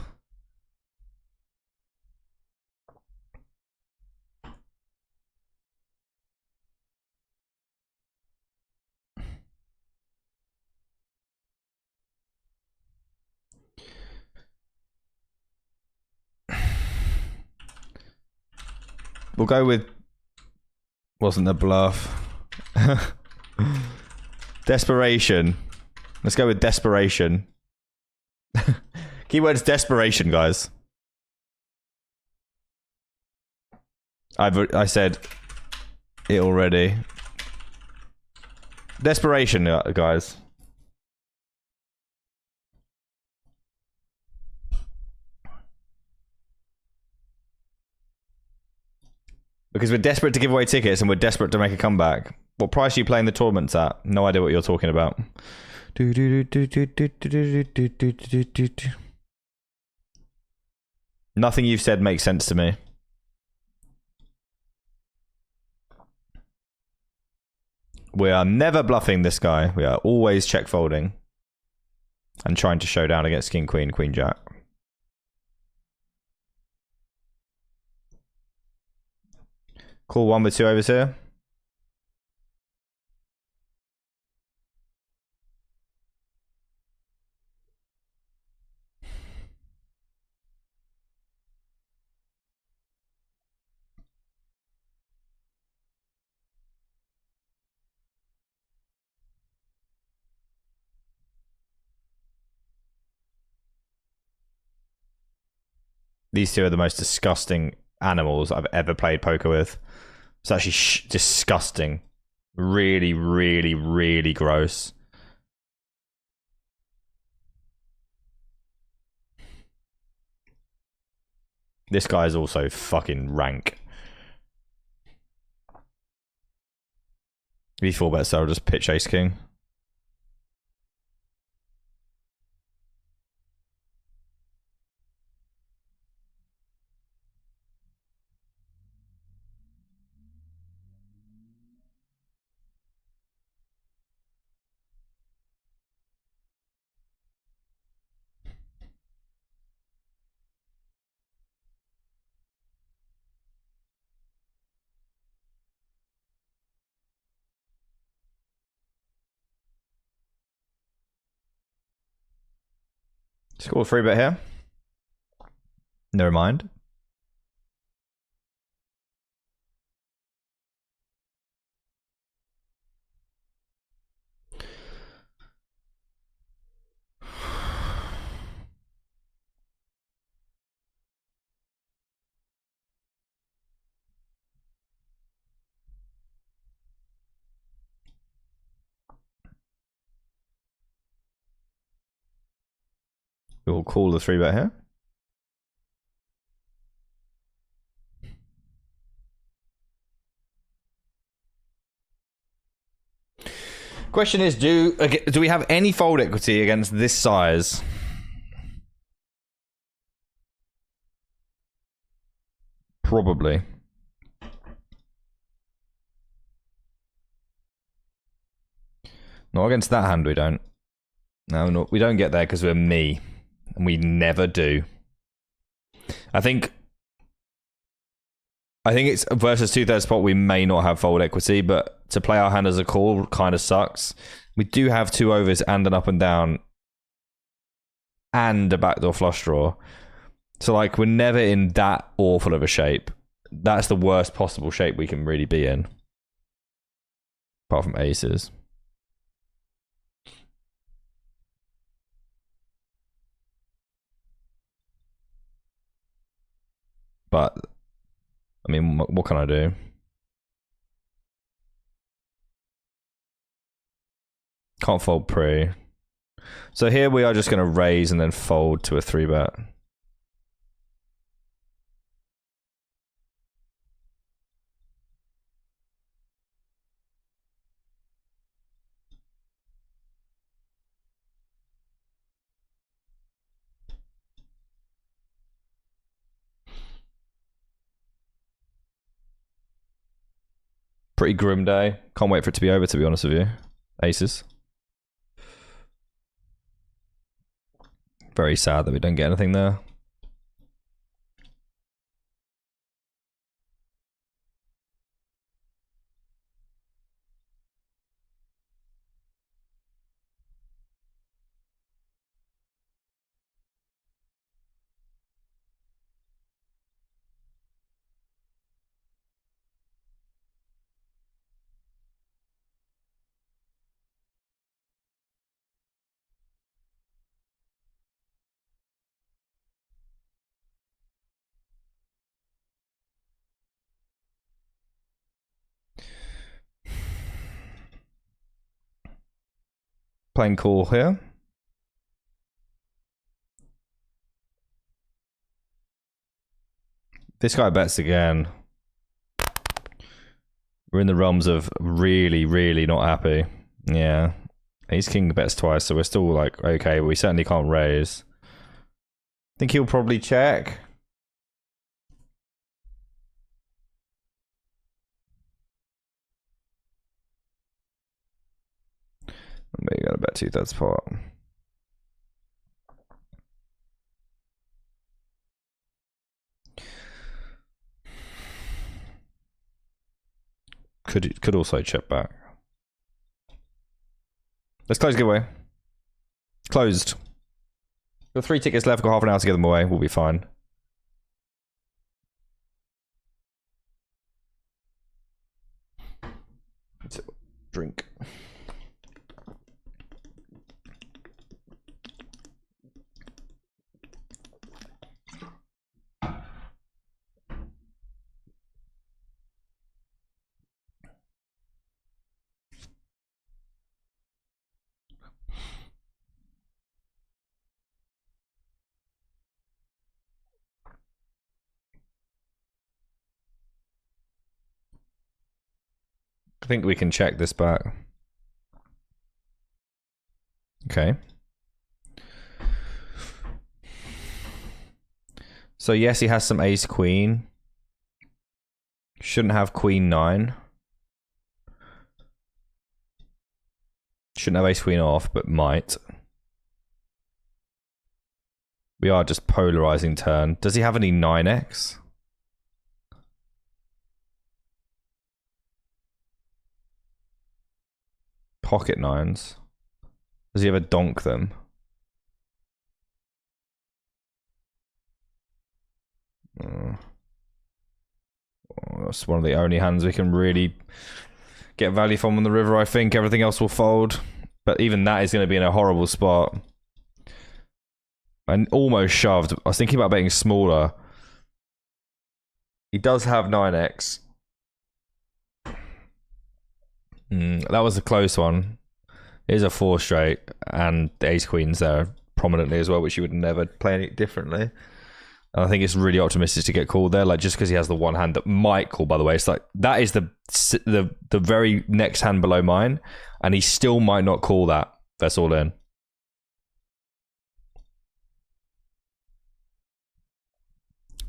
wasn't the bluff. Desperation. Let's go with desperation. Keyword is desperation, guys. I said it already. Desperation, guys. Because we're desperate to give away tickets and we're desperate to make a comeback. What price are you playing the tournaments at? No idea what you're talking about. Nothing you've said makes sense to me. We are never bluffing this guy. We are always check folding and trying to show down against king, queen, queen, jack. Call 1 with 2 overs here. These two are the most disgusting animals I've ever played poker with. It's actually disgusting. Really, really, really gross. This guy is also fucking rank. be 4-bet, so I'll just pitch ace king. Score 3-bet here. Never mind. We'll call the 3-bet here. Question is, do we have any fold equity against this size? Probably. Not against that hand, we don't. No, we don't get there because we're me. And we never do. I think it's versus 2/3 pot, we may not have fold equity, but to play our hand as a call kind of sucks. We do have 2 overs and an up and down and a backdoor flush draw. So, like, we're never in that awful of a shape. That's the worst possible shape we can really be in. Apart from aces. But, I mean, what can I do? Can't fold pre. So here we are just going to raise and then fold to a 3-bet. Pretty grim day. Can't wait for it to be over, to be honest with you. Aces. Very sad that we don't get anything there. Playing cool here. This guy bets again. We're in the realms of really, really not happy. Yeah. Ace king bets twice, so we're still like, okay, but we certainly can't raise. I think he'll probably check. Maybe gotta bet 2/3 pot. Could also check back. Let's close giveaway. Closed. Got 3 tickets left. Got half an hour to get them away. We'll be fine. Let's drink. I think we can check this back. Okay. So yes, he has some ace queen. Shouldn't have queen 9. Shouldn't have ace queen off, but might. We are just polarizing turn. Does he have any 9x? Pocket 9s. Does he ever donk them? That's one of the only hands we can really get value from on the river, I think. Everything else will fold. But even that is going to be in a horrible spot. And almost shoved. I was thinking about betting smaller. He does have 9x. That was a close one. It is a 4 straight. And the ace queen's there prominently as well, which you would never play any differently. And I think it's really optimistic to get called there, like just because he has the one hand that might call. By the way, it's like that is the very next hand below mine, and he still might not call that. That's all in.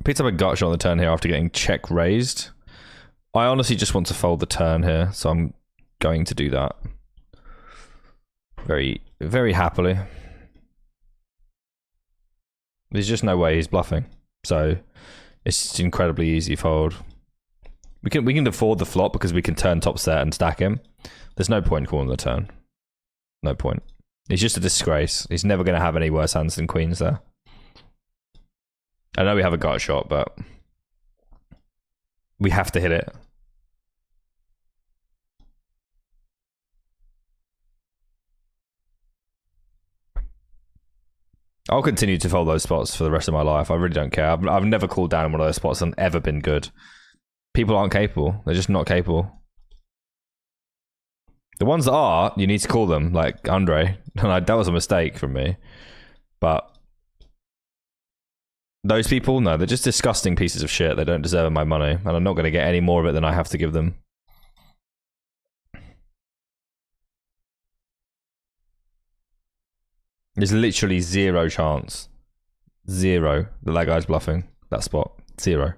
Picked up a gut shot on the turn here after getting check raised. I honestly just want to fold the turn here, so I'm going to do that. Very, very happily. There's just no way he's bluffing. So it's incredibly easy fold. We can afford the flop because we can turn top set and stack him. There's no point calling the turn. No point. He's just a disgrace. He's never going to have any worse hands than queens there. I know we have a gut shot, but we have to hit it. I'll continue to fold those spots for the rest of my life. I really don't care. I've never called down one of those spots and ever been good. People aren't capable. They're just not capable. The ones that are, you need to call them, like Andre. That was a mistake from me. But those people, no, they're just disgusting pieces of shit. They don't deserve my money. And I'm not going to get any more of it than I have to give them. There's literally zero chance. Zero that guy's bluffing that spot. Zero.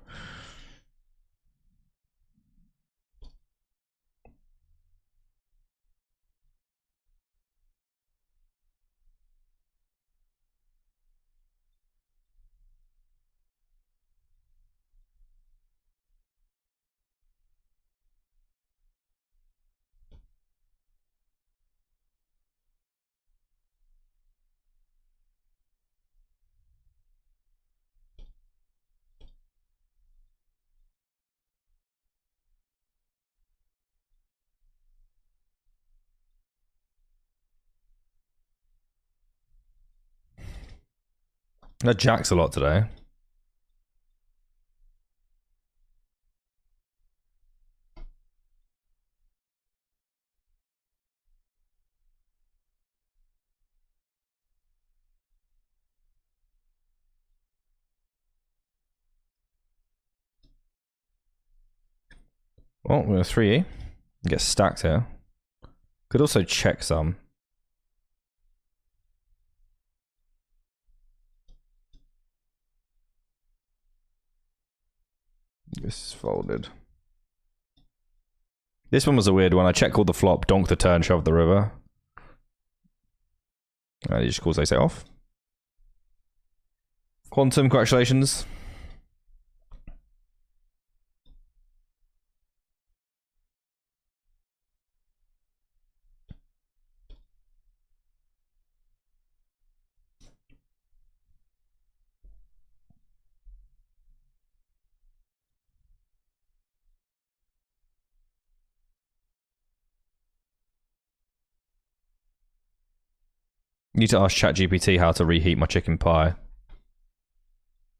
That jacks a lot today. Well, we're 3E. Get stacked here. Could also check some. This is folded. This one was a weird one. I check called the flop, donk the turn, shove the river. He just calls ace off. Quantum, congratulations. I need to ask ChatGPT how to reheat my chicken pie.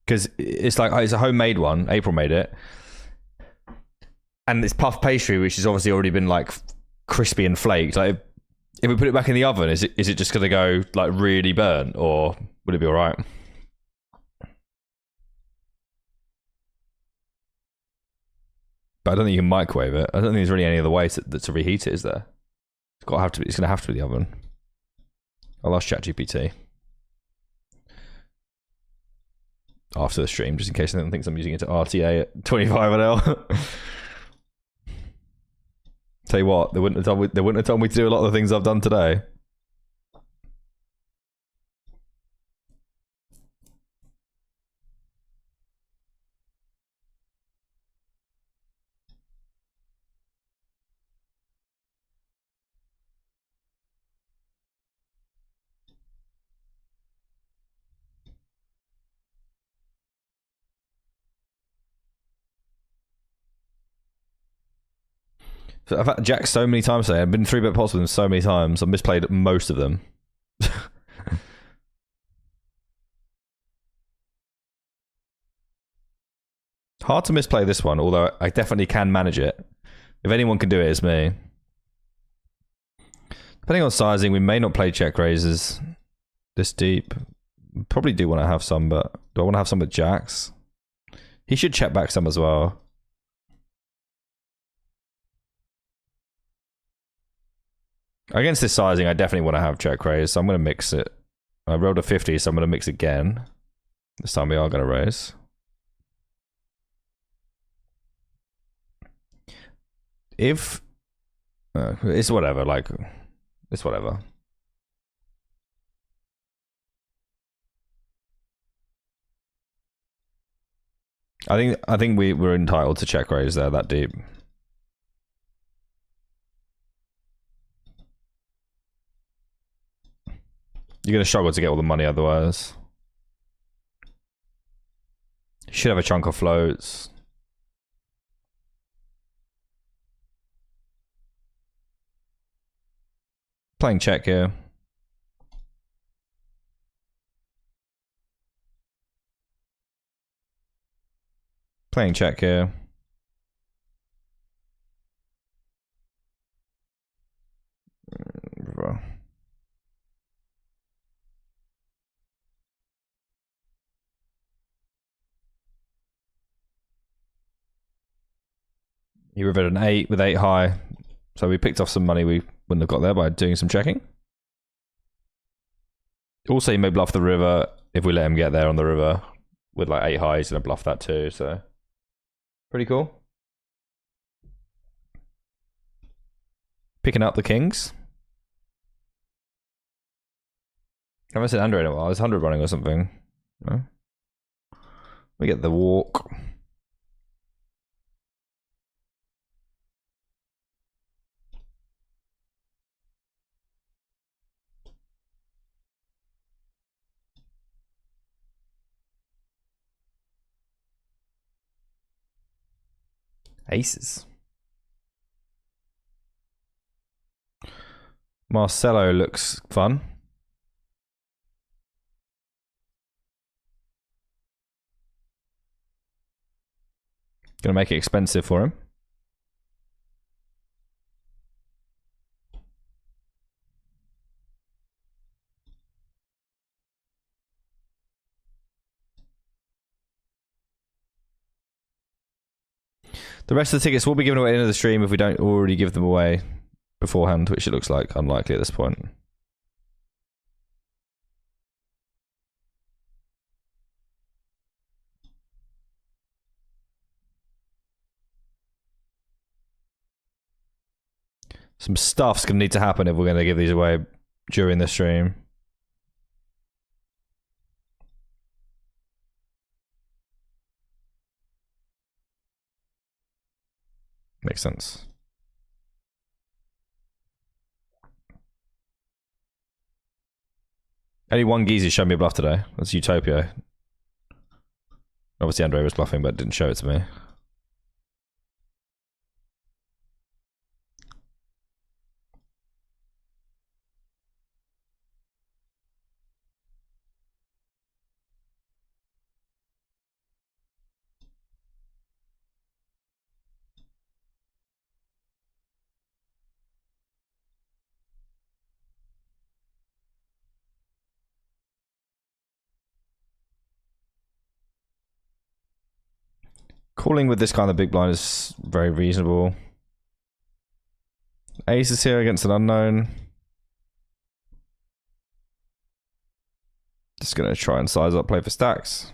Because it's like, it's a homemade one. April made it. And it's puff pastry, which has obviously already been like crispy and flaked. Like, if we put it back in the oven, is it just going to go like really burnt, or would it be all right? But I don't think you can microwave it. I don't think there's really any other way to reheat it, is there? It's got to have to be. It's going to have to be the oven. I'll ask ChatGPT after the stream, just in case anyone thinks I'm using it to RTA at 25 an hour. Tell you what, they wouldn't have told me to do a lot of the things I've done today. So I've had Jack so many times today. I've been 3-bet pots with him so many times. I've misplayed most of them. Hard to misplay this one, although I definitely can manage it. If anyone can do it, it's me. Depending on sizing, we may not play check raises this deep. Probably do want to have some, but do I want to have some with jacks? He should check back some as well. Against this sizing, I definitely want to have check raise, so I'm going to mix it. I rolled a 50, so I'm going to mix again. This time we are going to raise. If... it's whatever, like... It's whatever. I think we're entitled to check raise there that deep. You're going to struggle to get all the money otherwise. You should have a chunk of floats. Playing check here. Playing check here. He revealed an 8 with 8 high. So we picked off some money we wouldn't have got there by doing some checking. Also, he may bluff the river if we let him get there on the river. With like 8 high, he's going to bluff that too, so... Pretty cool. Picking up the kings. I haven't seen Andre in a while. Is 100 running or something? No? We get the walk. Aces. Marcelo looks fun. Gonna make it expensive for him. The rest of the tickets will be given away at the end of the stream if we don't already give them away beforehand, which it looks like unlikely at this point. Some stuff's gonna need to happen if we're gonna give these away during the stream. Makes sense. Only one geezer showed me a bluff today. That's Utopia. Obviously Andre was bluffing, but didn't show it to me. Calling with this kind of big blind is very reasonable. Ace is here against an unknown. Just gonna try and size up, play for stacks.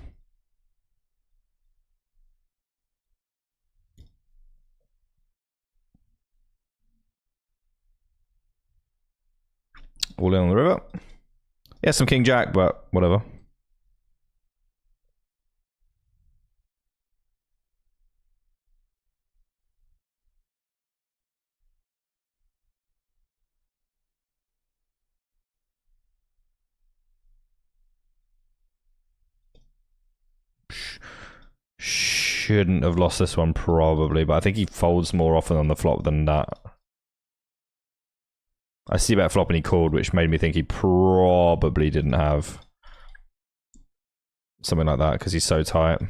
All in on the river. Yeah, some king jack, but whatever. Shouldn't have lost this one probably, but I think he folds more often on the flop than that. I see bet flop and he called, which made me think he probably didn't have something like that because he's so tight.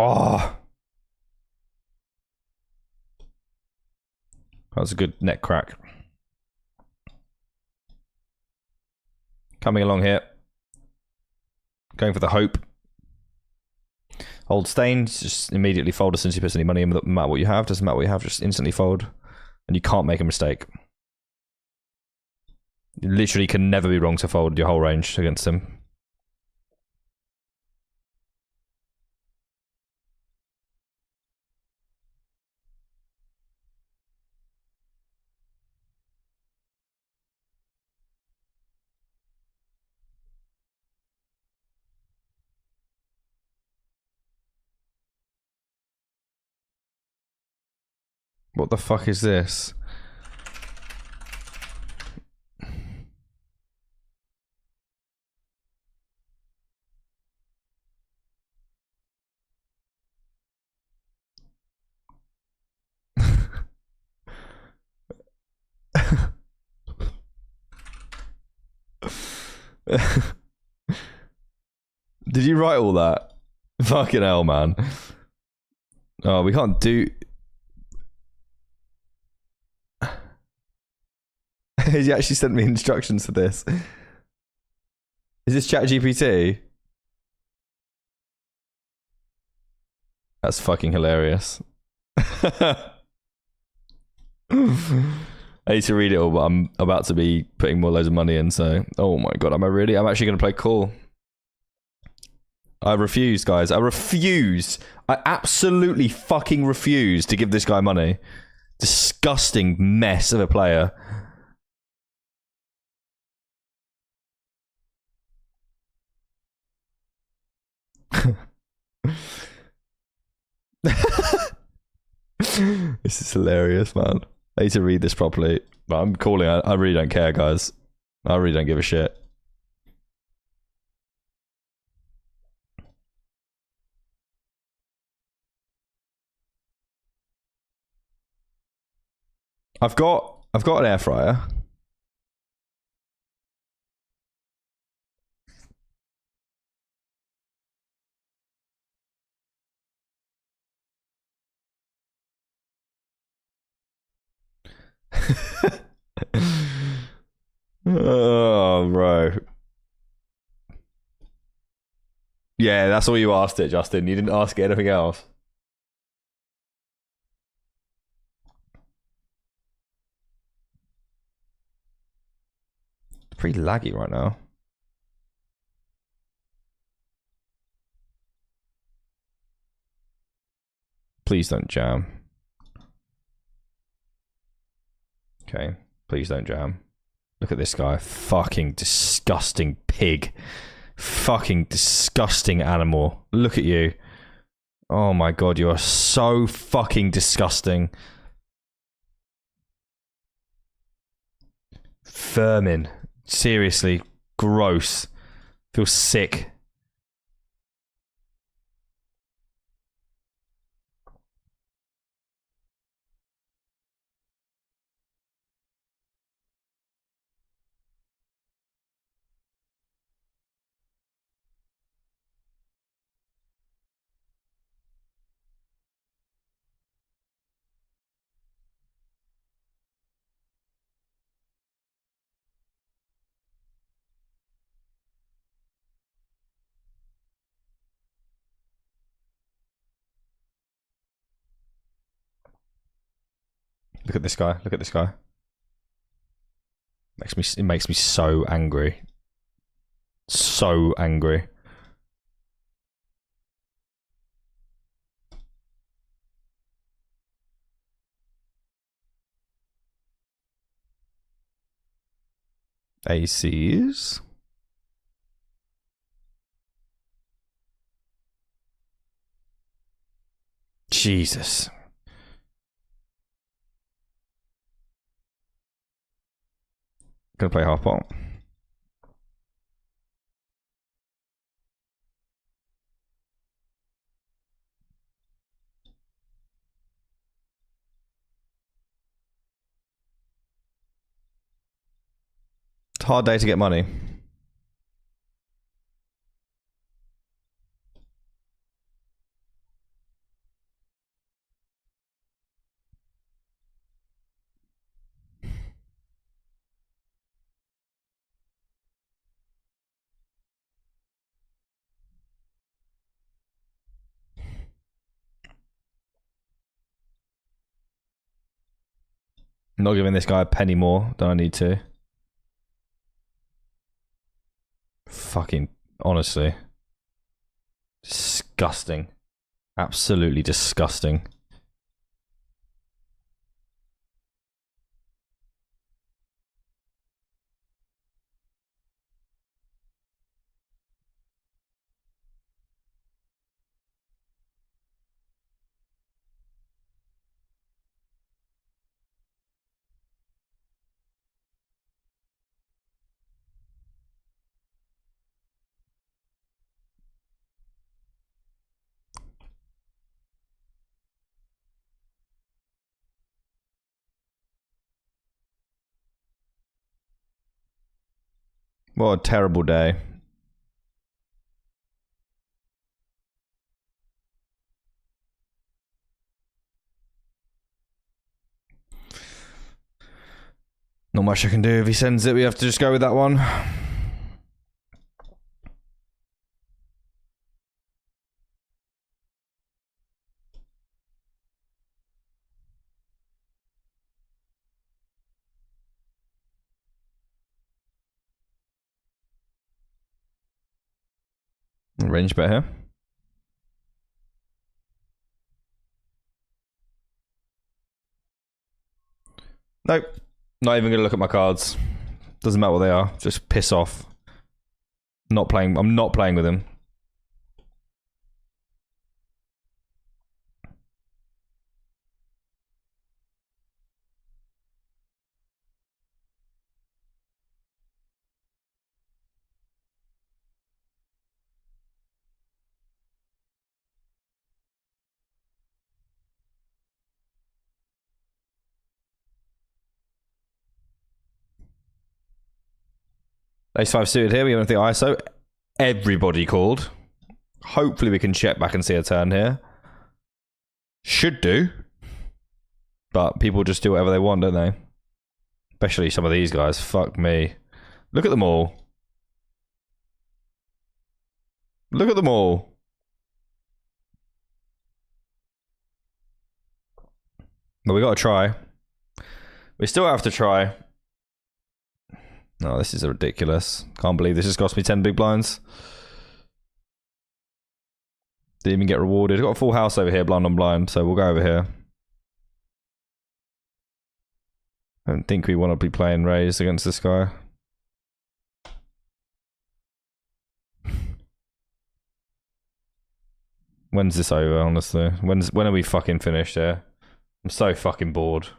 Oh, that was a good neck crack. Coming along here. Going for the hope. Hold stain, just immediately fold as soon as you put any money in, no matter what you have. Doesn't matter what you have, just instantly fold. And you can't make a mistake. You literally can never be wrong to fold your whole range against him. What the fuck is this? Did you write all that? Fucking hell, man. Oh, we can't do... He actually sent me instructions for this. Is this ChatGPT? That's fucking hilarious. I need to read it all, but I'm about to be putting more loads of money in, so... Oh my god, am I really? I'm actually going to play call. I refuse, guys. I refuse. I absolutely fucking refuse to give this guy money. Disgusting mess of a player. This is hilarious, man. I need to read this properly. But I'm calling. I really don't care, guys. I really don't give a shit. I've got an air fryer. Oh, bro. Yeah, that's all you asked it, Justin. You didn't ask anything else. It's pretty laggy right now. Please don't jam. Okay, please don't jam. Look at this guy. Fucking disgusting pig. Fucking disgusting animal. Look at you. Oh my god, you are so fucking disgusting. Vermin. Seriously. Gross. Feel sick. Look at this guy. Look at this guy. It makes me so angry. So angry. ACs. Jesus. Gonna play half pot. It's a hard day to get money. I'm not giving this guy a penny more than I need to. Fucking, honestly. Disgusting. Absolutely disgusting. What a terrible day. Not much I can do if he sends it. We have to just go with that one. Range bet here. Nope. Not even going to look at my cards. Doesn't matter what they are. Just piss off. Not playing. I'm not playing with him. Ace 5 suited here. We have the ISO. Everybody called. Hopefully we can check back and see a turn here. Should do. But people just do whatever they want, don't they? Especially some of these guys. Fuck me. Look at them all. Look at them all. But we got to try. We still have to try. No, this is ridiculous. Can't believe this has cost me 10 big blinds. Didn't even get rewarded. Got a full house over here, blind on blind, so we'll go over here. I don't think we want to be playing raise against this guy. When's this over, honestly? When are we fucking finished here? I'm so fucking bored.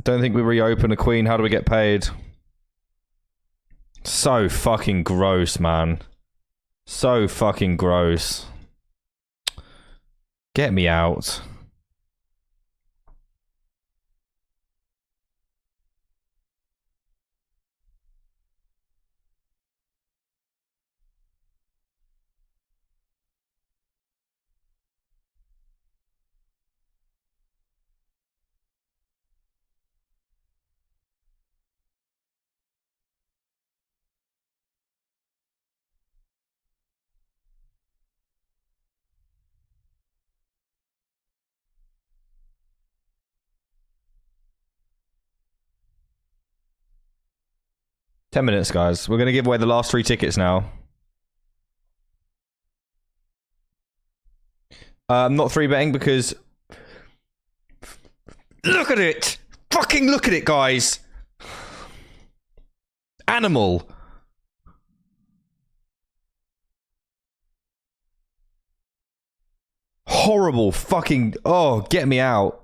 Don't think we reopen a queen. How do we get paid? So fucking gross, man. So fucking gross. Get me out. 10 minutes, guys. We're going to give away the last 3 tickets now. I'm not 3-betting because... Look at it! Fucking look at it, guys! Animal! Horrible fucking... Oh, get me out.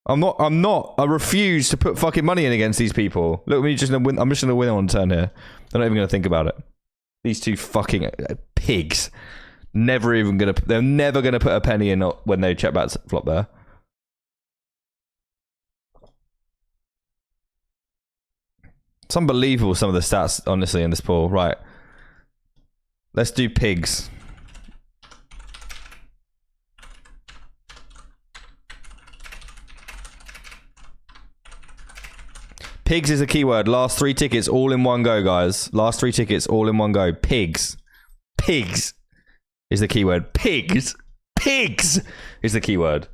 I'm not. I refuse to put fucking money in against these people. Look, I'm just gonna win on turn here. I'm not even gonna think about it. These 2 fucking pigs. They're never gonna put a penny in when they check back flop there. It's unbelievable, some of the stats, honestly, in this pool. Right. Let's do pigs. Pigs is a keyword. Last 3 tickets all in one go, guys. Last 3 tickets all in one go. Pigs. Pigs is the keyword. Pigs. Pigs is the keyword.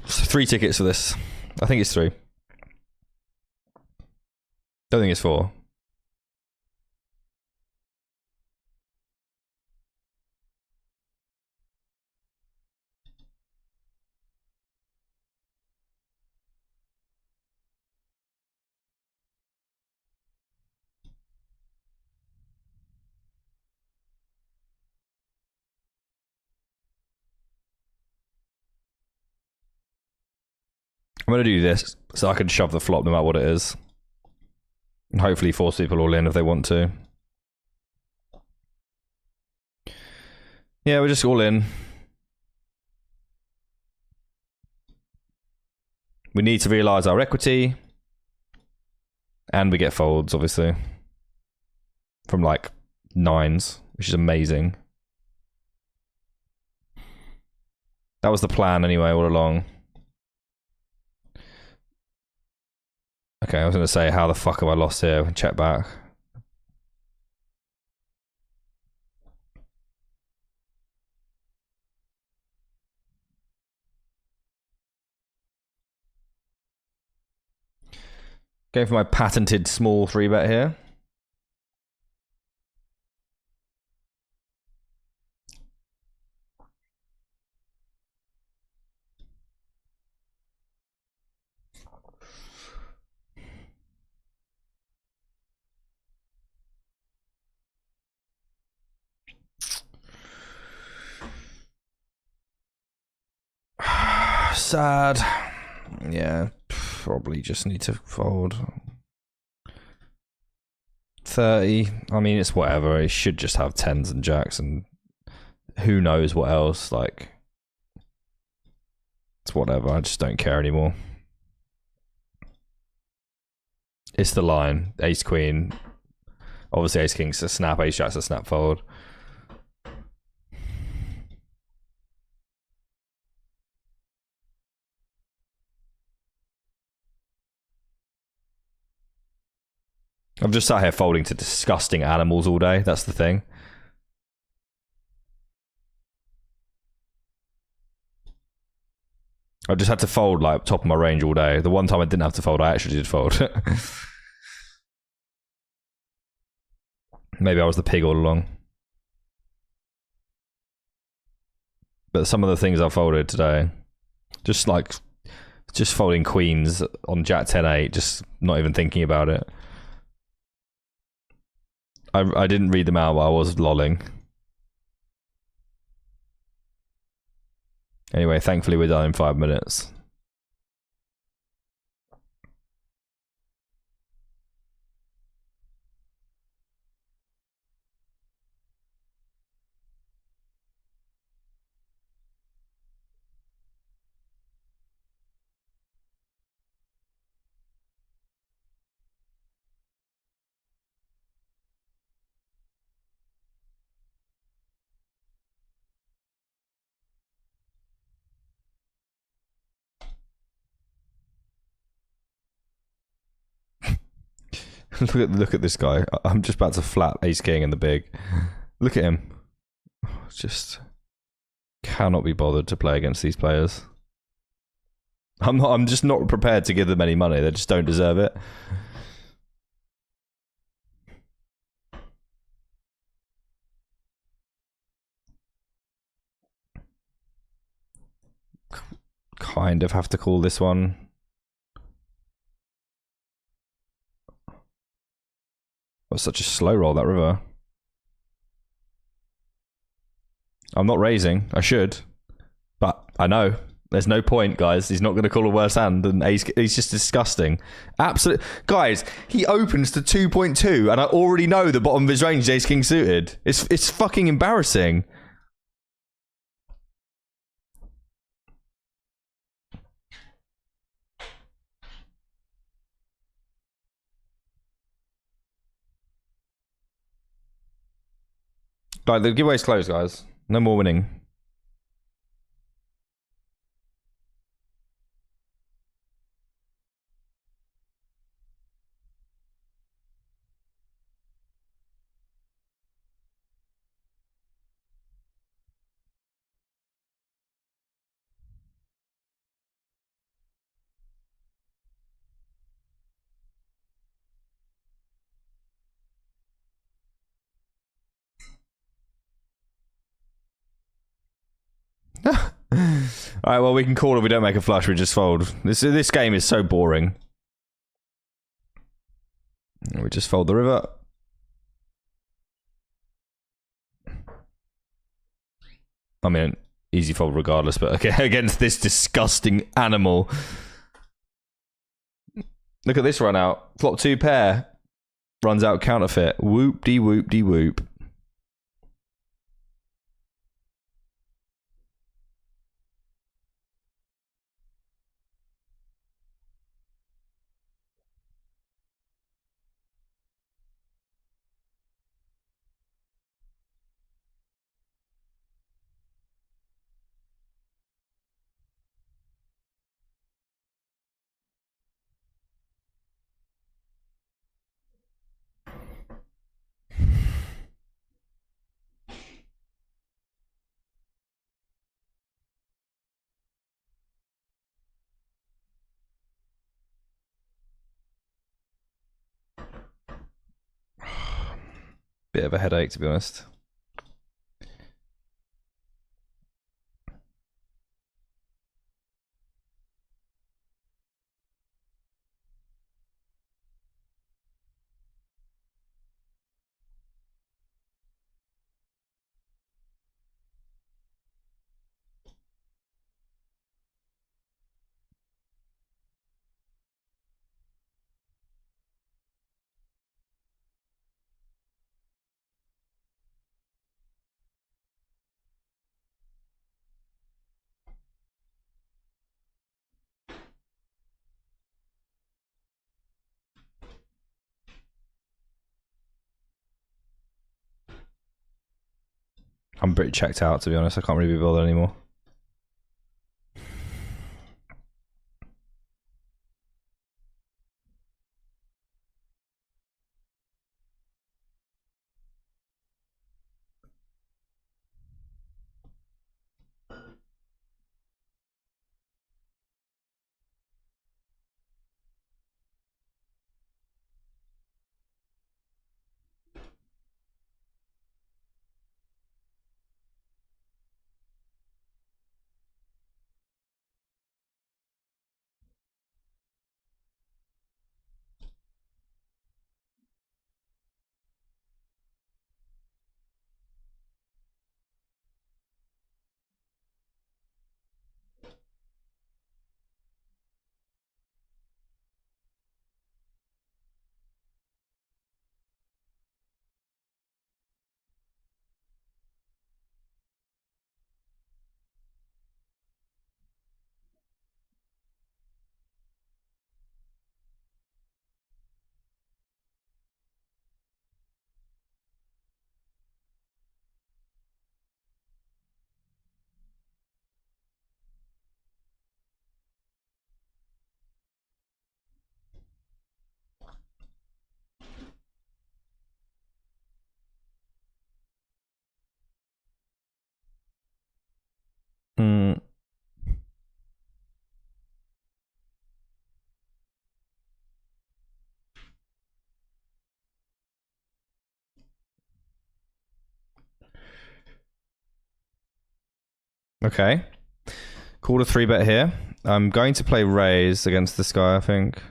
So 3 tickets for this. I think it's 3. Don't think it's 4. I'm going to do this so I can shove the flop no matter what it is. And hopefully force people all in if they want to. Yeah, we're just all in. We need to realise our equity. And we get folds, obviously. From like 9s, which is amazing. That was the plan anyway, all along. Okay, I was going to say, how the fuck have I lost here? Check back. Going for my patented small 3-bet here. Sad. Yeah, probably just need to fold. 30. I mean, it's whatever. It should just have 10s and jacks and who knows what else. Like, it's whatever. I just don't care anymore. It's the line. Ace queen. Obviously, ace king's a snap. Ace jack's a snap fold. I've just sat here folding to disgusting animals all day. That's the thing. I just had to fold like top of my range all day. The one time I didn't have to fold, I actually did fold. Maybe I was the pig all along. But some of the things I folded today, just folding queens on jack 10-8, just not even thinking about it. I didn't read them out, but I was lolling. Anyway, thankfully we're done in 5 minutes. Look at this guy. I'm just about to flap ace king in the big. Look at him. Just Cannot be bothered to play against these players. I'm just not prepared to give them any money. They just don't deserve it. Kind of have to call this one. That's such a slow roll, that river. I'm not raising. I should. But I know. There's no point, guys. He's not going to call a worse hand than ace. He's just disgusting. Absolute. Guys, he opens to 2.2 and I already know the bottom of his range is ace king suited. It's fucking embarrassing. Like, the giveaway's closed, guys. No more winning. Alright, well, we can call if we don't make a flush, we just fold. This game is so boring. We just fold the river. I mean, easy fold regardless, but okay, against this disgusting animal. Look at this run out. Flop 2 pair. Runs out counterfeit. Whoop-de-whoop-de-whoop. Bit of a headache, to be honest. I'm pretty checked out, to be honest. I can't really be bothered anymore. Okay. Called a 3-bet here. I'm going to play raise against this guy, I think.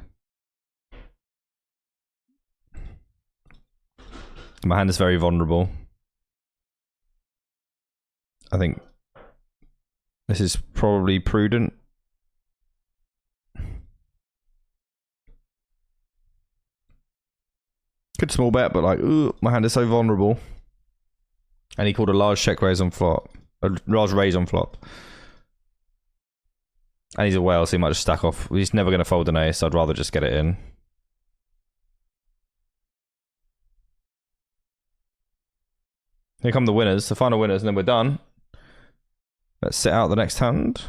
My hand is very vulnerable. I think this is probably prudent. Good small bet, but like, ooh, my hand is so vulnerable. And he called a large check raise on flop. A large raise on flop. And he's a whale, so he might just stack off. He's never going to fold an ace, so I'd rather just get it in. Here come the winners, the final winners, and then we're done. Let's sit out the next hand.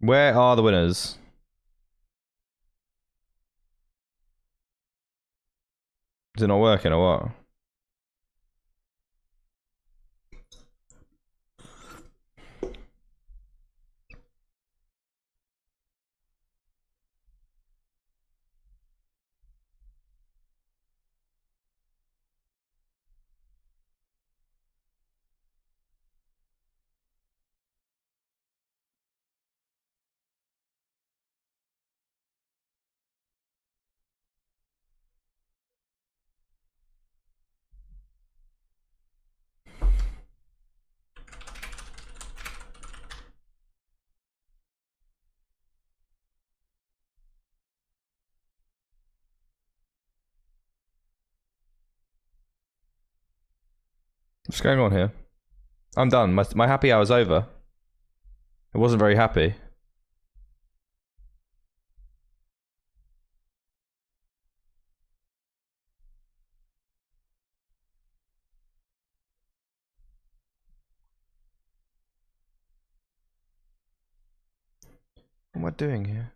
Where are the winners? Is it not working or what? What's going on here? I'm done. My happy hour's over. It wasn't very happy. What am I doing here?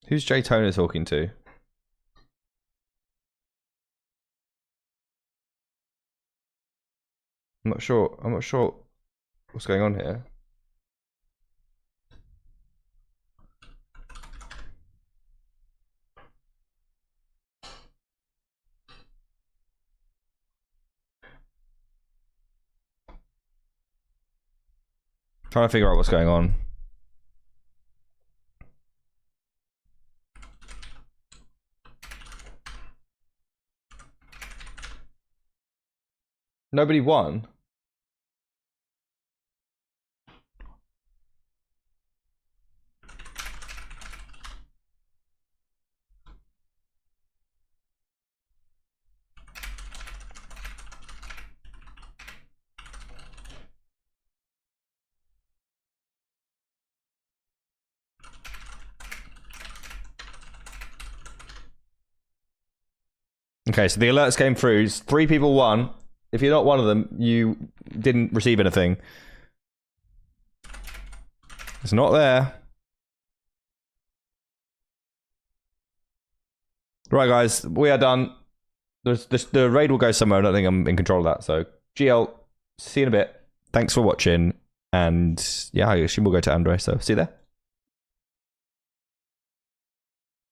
Who's Jay Toner talking to? I'm not sure what's going on here. Trying to figure out what's going on. Nobody won. Okay, so the alerts came through. 3 people won. If you're not one of them, you didn't receive anything. It's not there. Right, guys, we are done. The raid will go somewhere. I don't think I'm in control of that. So, GL, see you in a bit. Thanks for watching. And yeah, I assume we'll go to Andre. So, see you there.